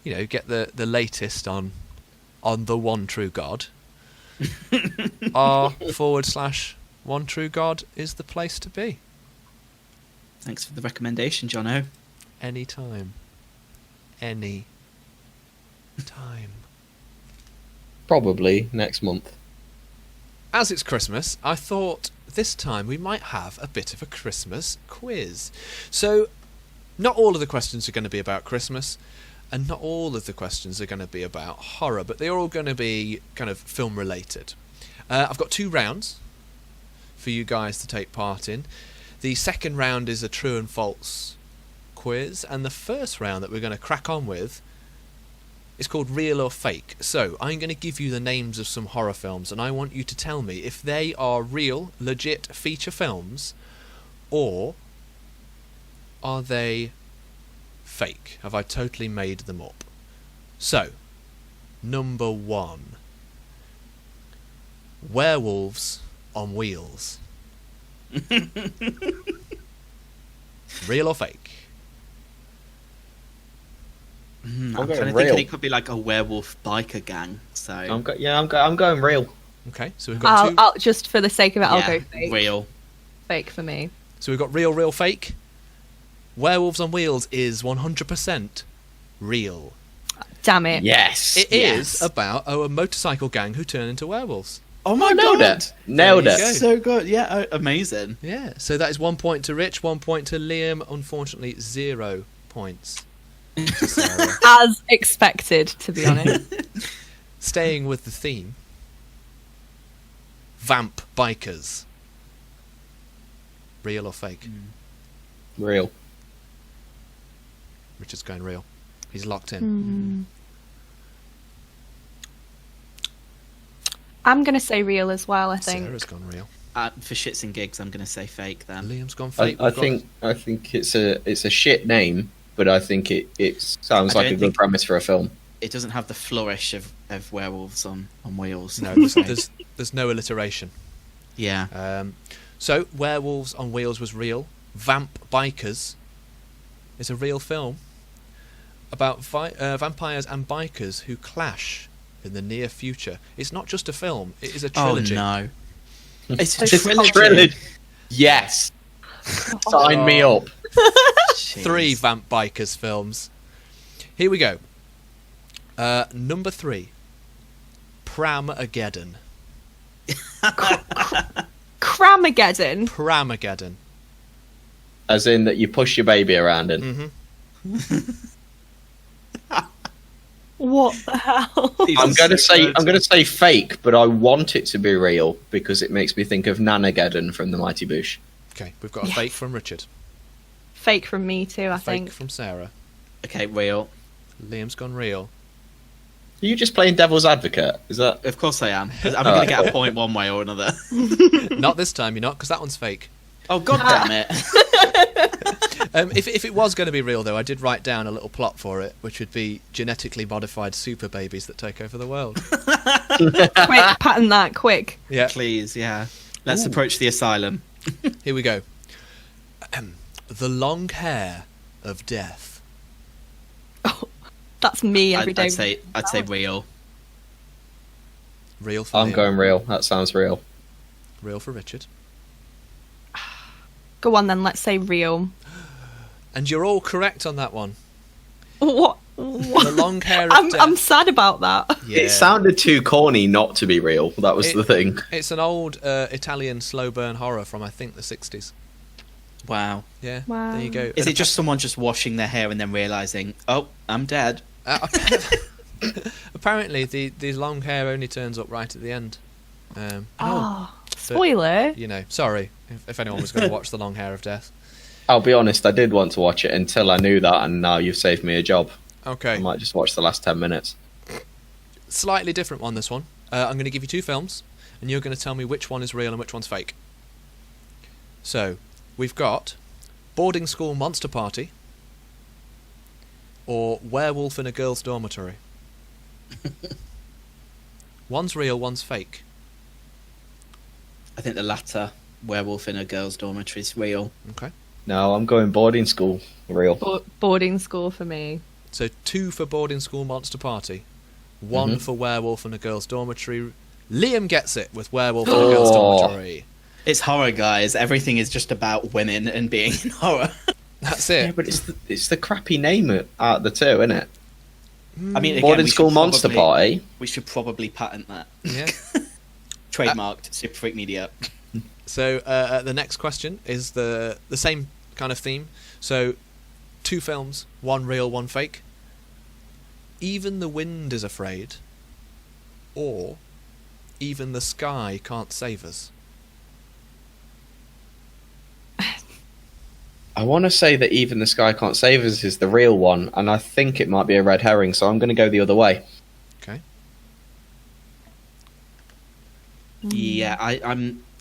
get the latest on the One True God, r/One True God is the place to be. Thanks for the recommendation, Jonno. Anytime. Any time. Probably next month. As it's Christmas, I thought this time we might have a bit of a Christmas quiz. So, not all of the questions are going to be about Christmas, and not all of the questions are going to be about horror, but they're all going to be kind of film related. I've got 2 rounds for you guys to take part in. The second round is a true and false quiz, and the first round that we're going to crack on with is called Real or Fake. So, I'm going to give you the names of some horror films, and I want you to tell me if they are real, legit feature films, or are they fake? Have I totally made them up? So, number 1. Werewolves on Wheels. Real or fake? I'm going trying to real. think it could be like a werewolf biker gang. So I'm going real. Okay, so we've got 2. I'll just for the sake of it, I'll yeah, go fake. real. Fake for me. So we've got real, fake. Werewolves on Wheels is 100% real. Damn it. Yes. It Yes. is about a motorcycle gang who turn into werewolves. Oh my Nailed god! it. Nailed There you it. go. So good. Yeah, amazing. Yeah, so that is 1 point to Rich, 1 point to Liam. Unfortunately, 0 points to Sarah. As expected, to be honest. Staying with the theme, vamp bikers. Real or fake? Real. Richard's going real. He's locked in. I'm going to say real as well, I think. Sarah's gone real. For shits and gigs, I'm going to say fake then. Liam's gone fake. I think it's a shit name, but I think it sounds like a good premise for a film. It doesn't have the flourish of werewolves on wheels. No, there's no alliteration. Yeah. So, Werewolves on Wheels was real. Vamp Bikers is a real film about vampires and bikers who clash in the near future. It's not just a film, it is a trilogy. Oh no. It's a trilogy. Yes. Sign me up. 3 Vamp Bikers films. Here we go. Number 3. Pramageddon. Cramageddon. Pramageddon. As in that you push your baby around in. What the hell? I'm gonna say fake, but I want it to be real because it makes me think of Nanageddon from the Mighty Boosh. Okay, we've got a fake from Richard. Fake from me too, I think. Fake from Sarah. Okay, real. Liam's gone real. Are you just playing devil's advocate? Is that? Of course I am. I'm going to get a point one way or another. Not this time, you're not, because that one's fake. Oh, god damn it. If it was going to be real, though, I did write down a little plot for it, which would be genetically modified super babies that take over the world. Quick, pattern that, quick. Yeah. Please, yeah. Let's approach the asylum. Here we go. The long hair of death. That's me every day. I'd say real. Real for I'm Liam. going real. That sounds real. Real for Richard. Go on then, let's say real. And you're all correct on that one. What? The long hair of death. I'm sad about that. Yeah. It sounded too corny not to be real. That was the thing. It's an old Italian slow burn horror from, I think, the 60s. Wow. Yeah, Wow. there you go. Is it just someone just washing their hair and then realising, oh, I'm dead? Apparently, the long hair only turns up right at the end. Spoiler. You know, sorry if anyone was going to watch The Long Hair of Death. I'll be honest, I did want to watch it until I knew that, and now you've saved me a job. Okay. I might just watch the last 10 minutes. Slightly different one, this one. I'm going to give you 2 films, and you're going to tell me which one is real and which one's fake. So, we've got Boarding School Monster Party or Werewolf in a Girl's Dormitory. One's real, one's fake. I think the latter, Werewolf in a Girl's Dormitory, is real. Okay. No, I'm going boarding school. Real. Boarding school for me. So 2 for Boarding School Monster Party, 1 for Werewolf in a Girl's Dormitory. Liam gets it with Werewolf in a Girl's Dormitory. It's horror, guys. Everything is just about women and being in horror. That's it. Yeah, but it's the crappy name out of the two, isn't it? I mean, again, Boarding School Monster Party. We should probably patent that. Yeah. Trademarked, SuperfreakMedia. So the next question is the same kind of theme. So 2 films, 1 real, 1 fake. Even the Wind is Afraid, or Even the Sky Can't Save Us. I want to say that Even the Sky Can't Save Us is the real one, and I think it might be a red herring, so I'm going to go the other way. Okay. Yeah,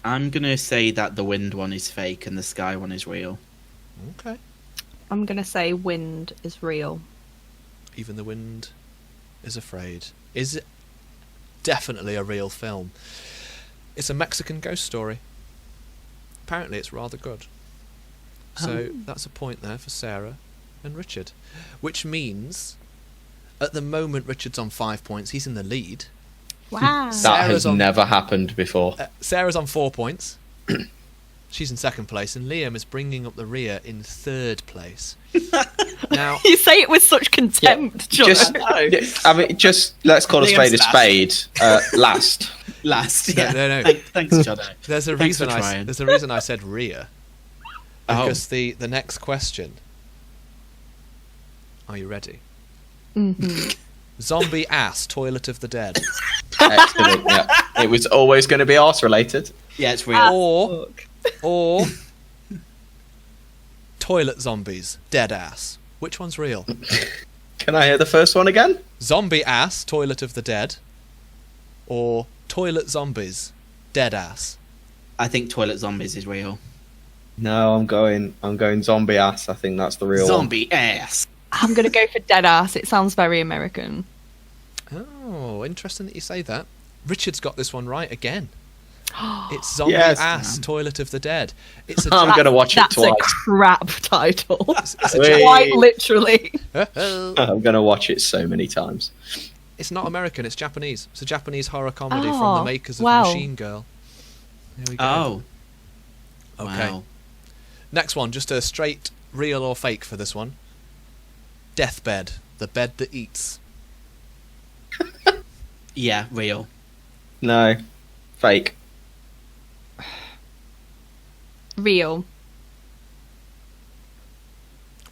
I'm gonna say that the Wind one is fake and the Sky one is real. Okay. I'm going to say Wind is real. Even the Wind is Afraid is definitely a real film. It's a Mexican ghost story. Apparently it's rather good. So that's a point there for Sarah and Richard. Which means, at the moment, Richard's on 5 points. He's in the lead. Wow. That has never happened before. Sarah's on 4 points. She's in 2nd place. And Liam is bringing up the rear in 3rd place. Now, You say it with such contempt, John. Just let's call a spade a spade. Last. Last, yeah. No. Thanks, Jonno. There's a reason I said rear. Because the next question, Are you ready? Mm-hmm. Zombie ass, toilet of the dead. Excellent. Yeah. It was always going to be arse related. Yeah, it's real. Or toilet zombies, dead ass. Which one's real? Can I hear the first one again? Zombie ass, toilet of the dead. Or toilet zombies, dead ass. I think toilet zombies is real. No, I'm going zombie ass. I think that's the real Zombie ass. I'm going to go for dead ass. It sounds very American. Oh, interesting that you say that. Richard's got this one right again. It's zombie Yes. ass, toilet of the dead. It's a I'm going to watch it That's twice. a crap title. it's a Quite literally. I'm going to watch it so many times. It's not American, it's Japanese. It's a Japanese horror comedy from Oh, the makers of wow. Machine Girl. There we go. Oh. Okay. Wow. Next one, just a straight real or fake for this one. Deathbed, the bed that eats. Yeah, real. No. Fake. Real.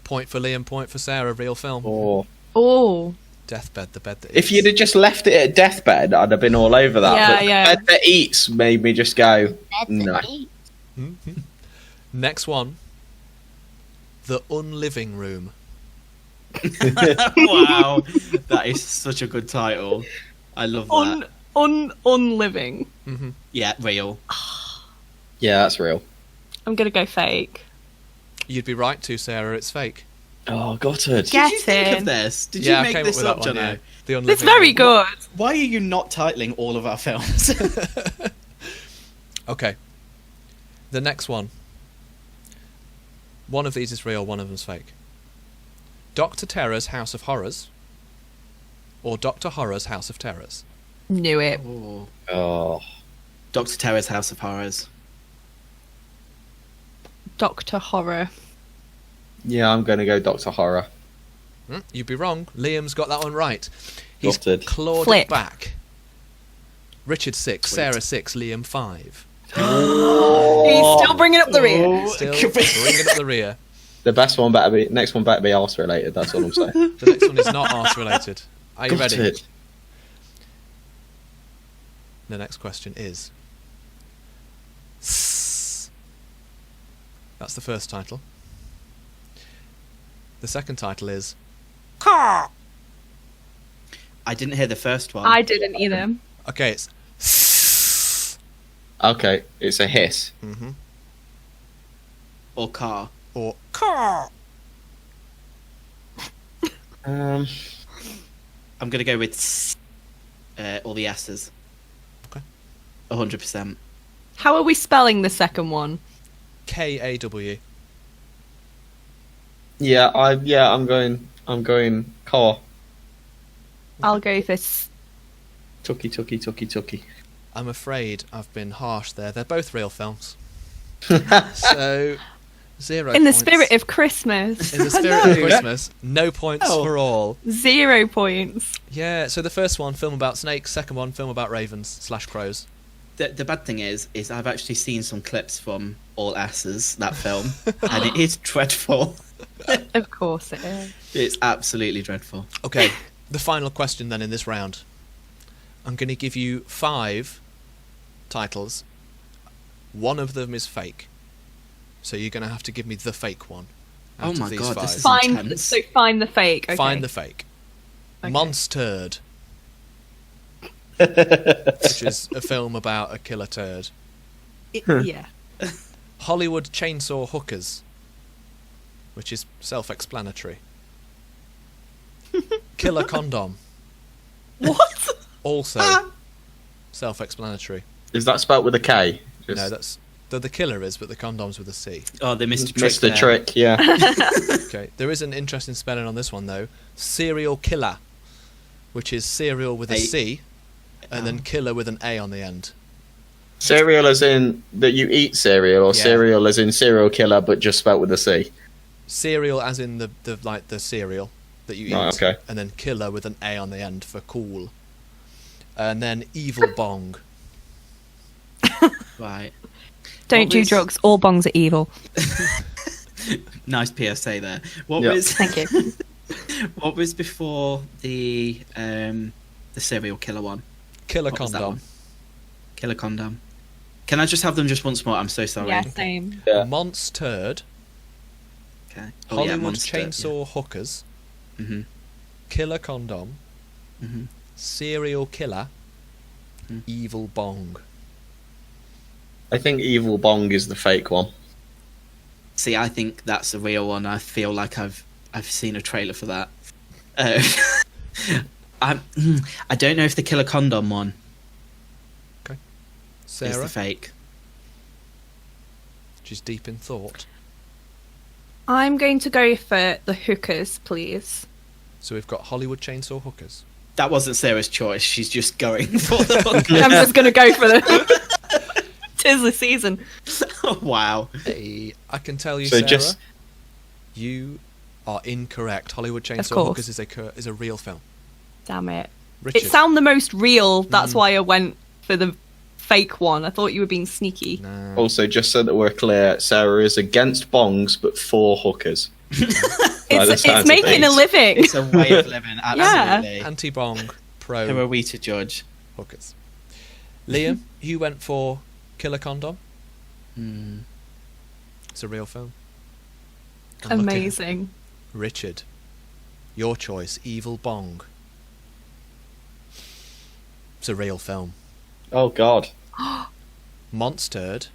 Point for Liam, point for Sarah, real film. Or Oh. Deathbed, the bed that eats. if you'd have just left it at deathbed, I'd have been all over that. Yeah, but yeah. Bed that eats made me just go, no. Mhm. Next one. The Unliving Room. Wow. That is such a good title. I love that. Unliving. Mm-hmm. Yeah, real. Yeah, that's real. I'm going to go fake. You'd be right to, Sarah, it's fake. Oh, gutted. Get Did you think in. of this? Did Yeah, I you make came this up up, with that one, Jonno? yeah. The Unliving It's very Room. good. Why are you not titling all of our films? Okay. The next one. One of these is real, one of them's fake. Dr. Terror's House of Horrors or Dr. Horror's House of Terrors? Knew it. Oh. Oh. Dr. Terror's House of Horrors. Dr. Horror. Yeah, I'm going to go Dr. Horror. You'd be wrong. Liam's got that one right. He's Gutted. clawed Flip. it back. Richard 6, Sweet. Sarah 6, Liam 5. He's still bringing up the rear. Still bringing up the rear. The next one better be arse related, that's all I'm saying. The next one is not arse related. Are you ready? Gutted. The next question is... That's the first title. The second title is... I didn't hear the first one. I didn't either. Okay, it's... Okay, it's a hiss. Mm-hmm. Or car. Or... Um, I'm going to go with all the S's. Okay. 100%. How are we spelling the second one? K-A-W. yeah, I'm going car. I'll go for s- Tucky. I'm afraid I've been harsh there. They're both real films. So, 0 in the points. spirit of Christmas. In the spirit of Christmas, no points Oh. for all. 0 points. Yeah, so the first one, film about snakes. Second one, film about ravens / crows. The bad thing is I've actually seen some clips from All Asses, that film, and it is dreadful. Of course it is. It's absolutely dreadful. Okay, the final question then in this round. I'm going to give you 5 titles. One of them is fake. So you're going to have to give me the fake one. Oh out of my these God, 5. this is Find intense. so find the fake. Okay. Find the fake. Okay. Monster, which is a film about a killer turd. Yeah. Hollywood Chainsaw Hookers, which is self-explanatory. Killer Condom, What? also self-explanatory. Is that spelt with a K? No, that's the killer is, but the condom's with a C. Oh, the Mr. Trick. Mr. there. Trick, yeah. Okay, there is an interesting spelling on this one though. Serial killer, which is cereal with a C, and then killer with an A on the end. Cereal as in that you eat cereal, or Yeah. cereal as in serial killer, but just spelt with a C? Cereal as in the cereal that you eat, Right, okay. and then killer with an A on the end for cool. And then evil bong. Right. Don't What do was- drugs. All bongs are evil. Nice PSA there. What Yeah. was Thank you. What was before the serial killer one? Killer What was that condom. one? Killer condom. Can I just have them just once more? I'm so sorry. Yeah, same. Yeah. Monster'd. Okay. Hollywood Monster, chainsaw hookers. Yeah. Mhm. Killer condom. Mhm. Serial killer. Mm. Evil bong. I think Evil Bong is the fake one. See, I think that's a real one. I feel like I've seen a trailer for that. I don't know if the killer condom one is Sarah, the fake. she's deep in thought. I'm going to go for the hookers, please. So we've got Hollywood chainsaw hookers. That wasn't Sarah's choice. She's just going for the hook. I'm just going to go for the... 'Tis the season. Wow. Hey, I can tell you, So Sarah, just- you are incorrect. Hollywood chainsaw course. hookers is a real film. Damn it. Richard. It sounded the most real. That's why I went for the fake one. I thought you were being sneaky. No. Also, just so that we're clear, Sarah is against bongs but for hookers. It's making a living. It's a way of living. Absolutely. Anti-bong, pro Who are we to judge? hookers. Liam, you went for Killer Condom. Hmm. It's a real film. And look at Amazing. Richard, your choice, Evil Bong. It's a real film. Oh God. Monster'd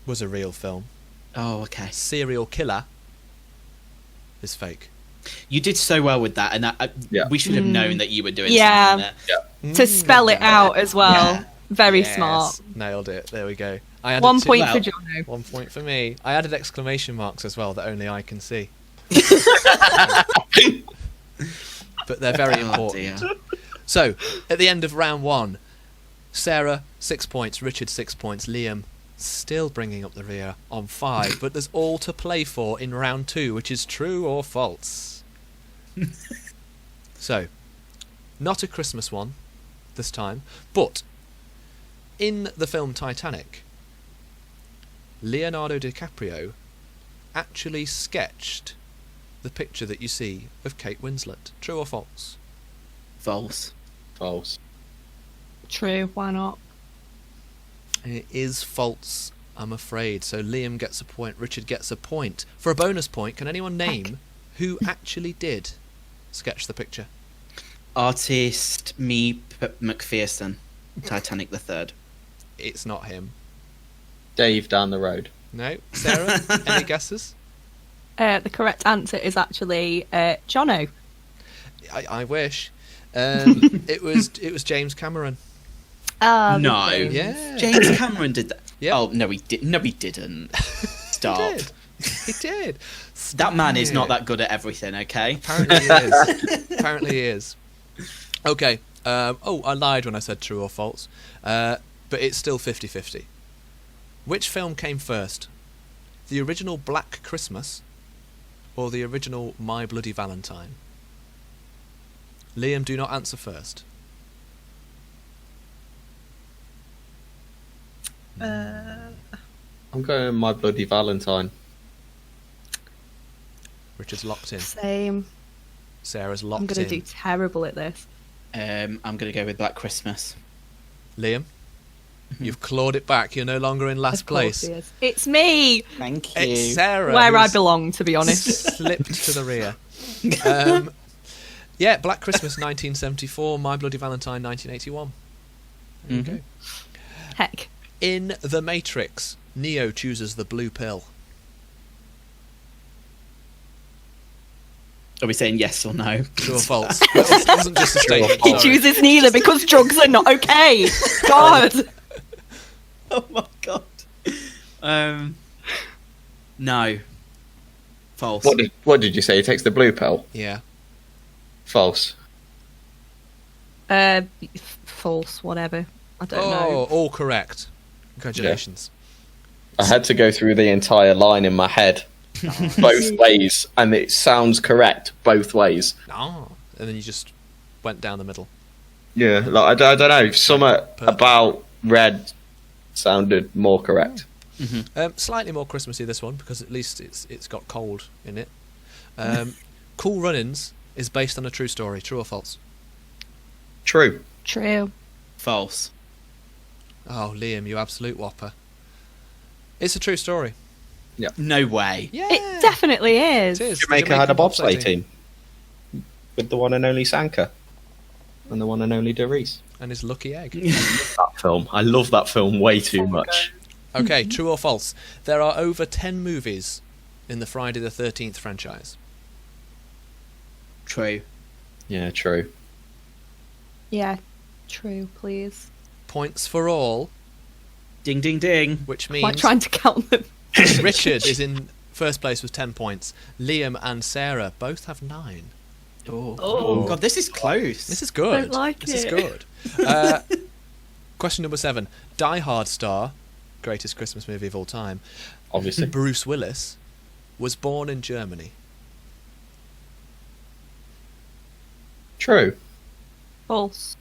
was a real film. Oh, okay. Serial Killer is fake. You did so well with that, and Yeah. we should have known that you were doing Yeah. something there. To spell it out as well. Yeah. Very Yes, smart. nailed it. There we go. I added 1 two- point well. for Jonno. 1 point for me. I added exclamation marks as well that only I can see. But they're very Oh, important. dear. So, at the end of round 1, Sarah 6 points, Richard 6 points, Liam still bringing up the rear on 5, but there's all to play for in round 2, which is true or false. So, not a Christmas one this time, but in the film Titanic, Leonardo DiCaprio actually sketched the picture that you see of Kate Winslet. True or false? False. False. True, why not? It is false, I'm afraid. So Liam gets a point, Richard gets a point. For a bonus point, can anyone name who actually did sketch the picture? Artist McPherson, Titanic the Third. It's not him. Dave down the road. No? Sarah, any guesses? The correct answer is actually Jonno. I wish. It was James Cameron. No. Yeah. James Cameron did that. Yeah. Oh, no, he did. No, he didn't. Stop. He did. That man is Stop not it. that good at everything, okay? Apparently he is. Apparently he is. Okay. I lied when I said true or false. But it's still 50-50. Which film came first? The original Black Christmas or the original My Bloody Valentine? Liam, do not answer first. I'm going My Bloody Valentine. Richard's locked in. Same. Sarah's I'm locked going to in. do terrible at this. I'm going to go with Black Christmas. Liam, you've clawed it back. You're no longer in last Of course place. he is. It's me! Thank It's Sarah. Where I who's belong, to be honest. Slipped to the rear. Yeah, Black Christmas 1974, My Bloody Valentine 1981. There you Mhm. go. Heck. In The Matrix, Neo chooses the blue pill. Are we saying yes or no? True or false? It wasn't just a statement. He sorry. chooses neither because drugs are not okay. God. Oh my god. No. False. What did you say? He takes the blue pill? Yeah. False. False, whatever. I don't Oh, know. all correct. Congratulations. I had to go through the entire line in my head, both ways, and it sounds correct both ways. Oh. And then you just went down the middle. Yeah, like I don't know. Something about red sounded more correct. Slightly more Christmassy, this one, because at least it's got cold in it. Cool Runnings is based on a true story. True or false? True. True. False. Oh, Liam, you absolute whopper. It's a true story. No way. Yeah. It definitely is. It is. Jamaica had a bobsleigh team with the one and only Sanka and the one and only DeReese. And his lucky egg. That film. I love that film way too much. Okay, true or false? There are over 10 movies in the Friday the 13th franchise. True. Yeah, true. Yeah, true, please. Points for all, Ding, ding, ding. which I'm like means trying to count them. Richard is in first place with 10 points. Liam and Sarah both have 9. Oh. God, this is close. This is good. Don't like this is it. good. Question number 7. Die Hard star, greatest Christmas movie of all time, Obviously. Bruce Willis, was born in Germany. True. False.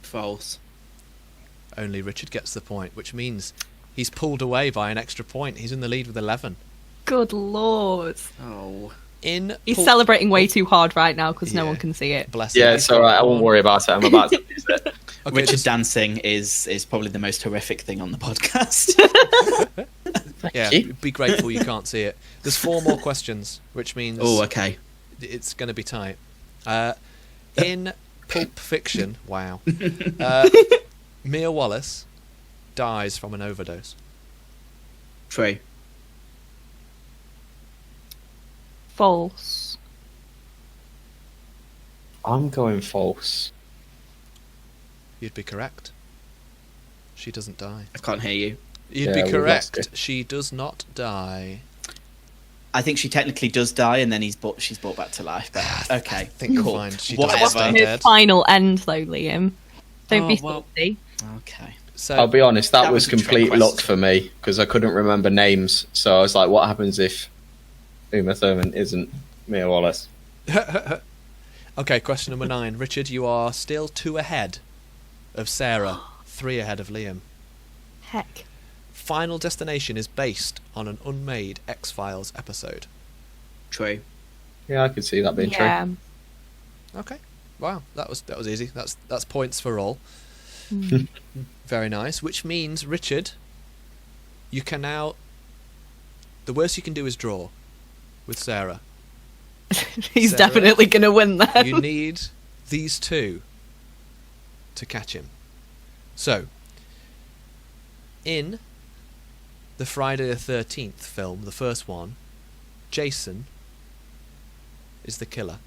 False. Only Richard gets the point, which means he's pulled away by an extra point. He's in the lead with 11. Good lord. Oh. In He's Pulp- celebrating way too hard right now because no Yeah. one can see it. Bless him. Yeah, He's it's got alright. I won't one. worry about it. I'm about to lose it. Okay, Richard just- dancing is probably the most horrific thing on the podcast. yeah, you. be grateful you can't see it. There's 4 more questions, which means Oh, okay. it's going to be tight. In Pulp Fiction, wow, Mia Wallace dies from an overdose. True. False. I'm going false. You'd be correct. She doesn't die. I can't hear you. You'd Yeah, be we've lost correct. She does not die. I think she technically does die, and then she's brought back to life. But okay, I think you'll cool. find she Whatever. doesn't stay His dead. final end, though, Liam. Don't Oh, be well. salty. Okay. So I'll be honest, that was was a trick complete question. luck for me because I couldn't remember names. So I was like, what happens if Uma Thurman isn't Mia Wallace? okay, question number 9. Richard, you are still 2 ahead of Sarah, 3 ahead of Liam. Heck. Final Destination is based on an unmade X-Files episode. True. Yeah, I could see that being Yeah. true. Okay. Wow, that was easy. That's points for all. Mm. Very nice. Which means, Richard, you can now. The worst you can do is draw with Sarah. He's Sarah? definitely going to win then. You need these 2 to catch him. So, in the Friday the 13th film, the first one, Jason is the killer.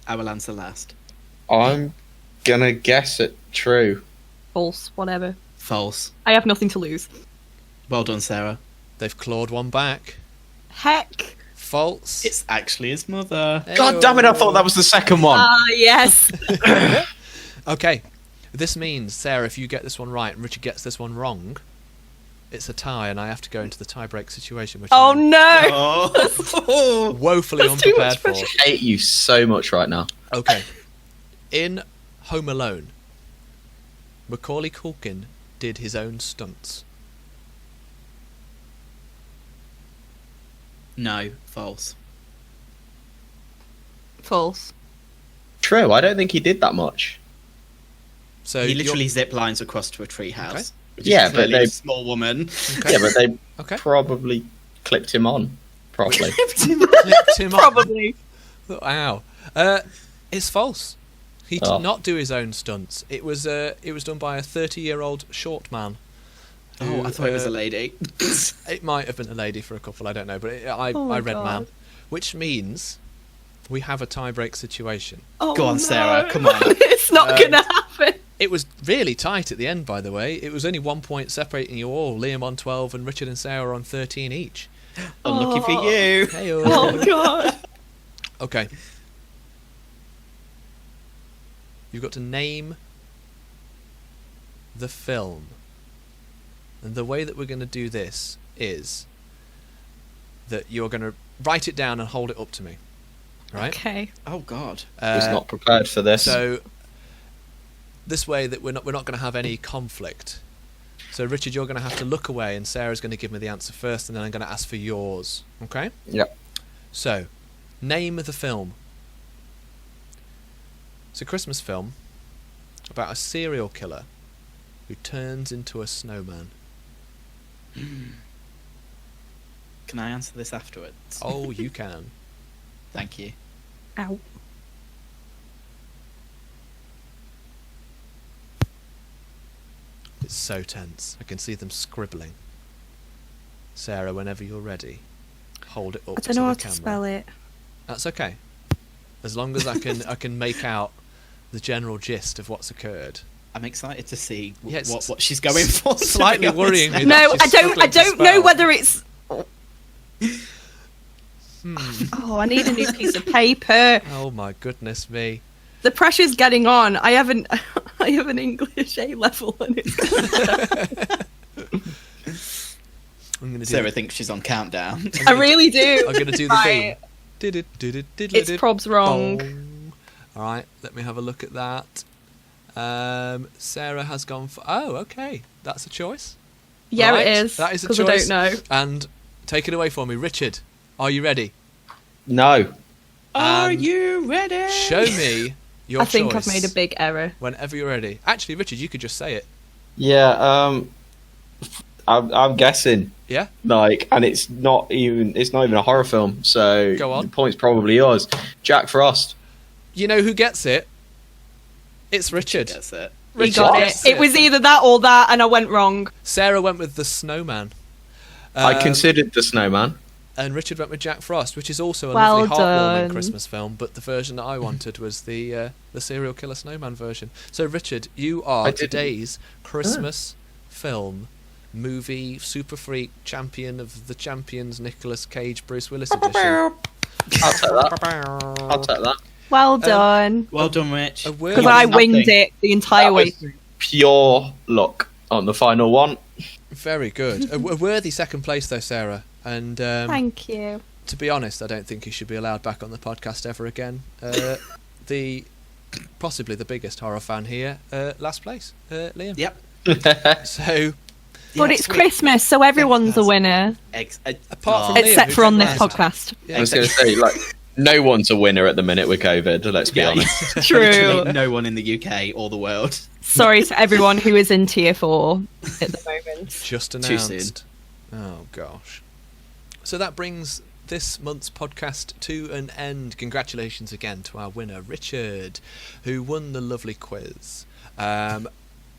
I will answer last. I'm gonna guess it true. False, whatever. False. I have nothing to lose. Well done, Sarah. They've clawed one back. Heck. False. It's actually his mother. God damn it! I thought that was the second one. Ah, yes. Okay. This means, Sarah, if you get this one right and Richard gets this one wrong, it's a tie and I have to go into the tie-break situation, which Oh, I'm no. Oh. woefully That's too much unprepared for. pressure. I hate you so much right now. Okay. In Home Alone, Macaulay Culkin did his own stunts. No. False. False. True. I don't think he did that much. So He you're- literally zip lines across to a treehouse. Okay. Which Yeah, is but clearly they- a small woman. Okay. Yeah, but they Okay. probably clipped him on properly. Clipped him on. Probably. Wow. It's false. He did Oh. not do his own stunts. It was done by a 30-year-old short man. Oh, I thought it was a who, lady. It might have been a lady for a couple, I don't know, but I Oh my read God. man. Which means we have a tie-break situation. Oh, Go on, Sarah, come on. It's not going to happen. It was really tight at the end, by the way. It was only 1 point separating you all. Liam on 12 and Richard and Sarah on 13 each. Unlucky for you. Hey, Oh, God. Okay. You've got to name the film. And the way that we're going to do this is that you're going to write it down and hold it up to me. Right? Okay. Oh, God. Who's not prepared for this? So this way that we're not going to have any conflict. So, Richard, you're going to have to look away, and Sarah's going to give me the answer first, and then I'm going to ask for yours. Okay? Yep. So, name of the film. It's a Christmas film about a serial killer who turns into a snowman. Can I answer this afterwards? Oh, you can. Thank you. Ow. It's so tense. I can see them scribbling. Sarah, whenever you're ready, hold it up I to don't know the how camera. to spell it. That's okay. As long as I can make out the general gist of what's occurred. I'm excited to see Yeah, it's what she's going for. to Slightly be honest. worrying me. No, that she's I struggling to don't know spell. whether it's. Oh, I need a new piece of paper. Oh my goodness me. The pressure's getting on. I have an English A level, and it's. I'm gonna do Sarah thinks she's on countdown. I really do. I'm gonna do the Right. theme. It's probs wrong. Bong. All right, let me have a look at that. Sarah has gone for. Oh, okay, that's a choice. Yeah, Right, it is. that is a because I choice. don't know. And take it away for me, Richard. Are you ready? No. Are And you ready? Show me your I think choice I've made a big error. whenever you're ready. Actually, Richard, you could just say it. Yeah. I'm guessing. Yeah. Like, and it's not even a horror film. So Go on. The point's probably yours. Jack Frost. You know who gets it? It's Richard. That's it. You Richard got it. gets It was either that or that, and I went wrong. Sarah went with the Snowman. I considered The Snowman. And Richard went with Jack Frost, which is also a Well lovely, heartwarming done. Christmas film. But the version that I wanted was the serial killer snowman version. So, Richard, you are I didn't- today's Christmas film movie super freak champion of the champions, Nicolas Cage, Bruce Willis edition. I'll take that. I'll take that. Well done. Well done, Rich. A word- Because Yeah, I nothing. winged it the entire That way was through. pure luck on the final one. Very good. A worthy second place, though, Sarah. And Thank you. to be honest, I don't think he should be allowed back on the podcast ever again. Possibly the biggest horror fan here, last place, Liam. Yep. So, But it's Christmas, so everyone's a winner. Apart from Liam, Except who for on did this last. podcast. yeah, I was going to say, like, no one's a winner at the minute with COVID. Let's be honest. True. Literally no one in the UK or the world. Sorry to everyone who is in tier 4 at the moment. just Too announced. Oh gosh. So that brings this month's podcast to an end. Congratulations again to our winner, Richard, who won the lovely quiz. And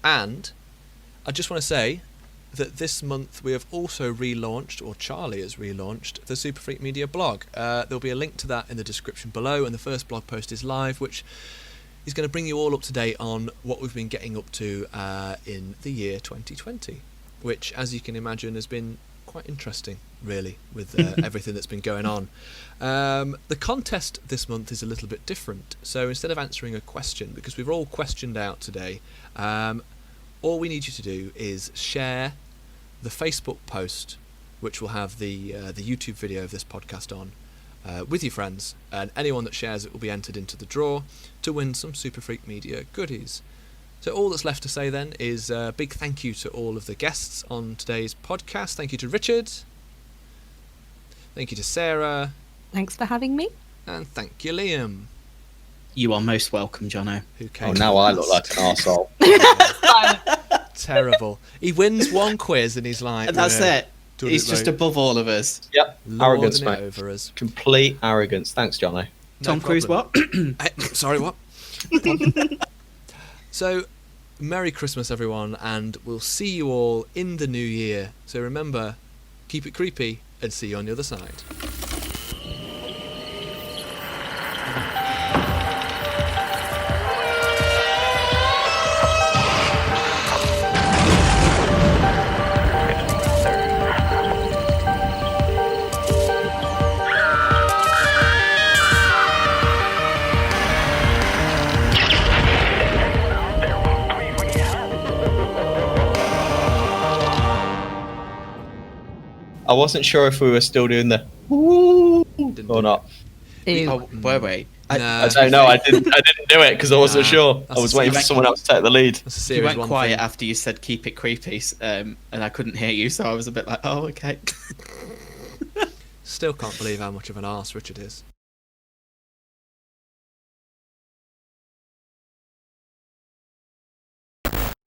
I just want to say that this month we have also relaunched, or Charlie has relaunched, the SuperfreakMedia blog. There'll be a link to that in the description below, and the first blog post is live, which is going to bring you all up to date on what we've been getting up to in the year 2020, which, as you can imagine, has been quite interesting, really, with everything that's been going on. The contest this month is a little bit different. So instead of answering a question, because we've all questioned out today, all we need you to do is share the Facebook post, which will have the YouTube video of this podcast on, with your friends, and anyone that shares it will be entered into the draw to win some Super Freak Media goodies. So all that's left to say then is a big thank you to all of the guests on today's podcast. Thank you to Richard. Thank you to Sarah. Thanks for having me. And thank you, Liam, You are most welcome, Jono. who came. Oh, now I look like an arsehole. Terrible. He wins one quiz and he's like, And that's you know, it. done He's it just right. above all of us. Yep. Arrogance, Lording it mate. over us. Complete arrogance. Thanks, Jonno. No Tom Cruise, problem. what? Sorry, what? So, Merry Christmas, everyone, and we'll see you all in the new year. So remember, keep it creepy, and see you on the other side. I wasn't sure if we were still doing the woo Didn't do or it. not. Ew. Oh, were we? No. I don't know. I didn't do it because I wasn't sure. That's I was a waiting for someone else to take the lead. That's a You series went one quiet thing. after you said keep it creepy, and I couldn't hear you, so I was a bit like, oh, okay. Still can't believe how much of an arse Richard is.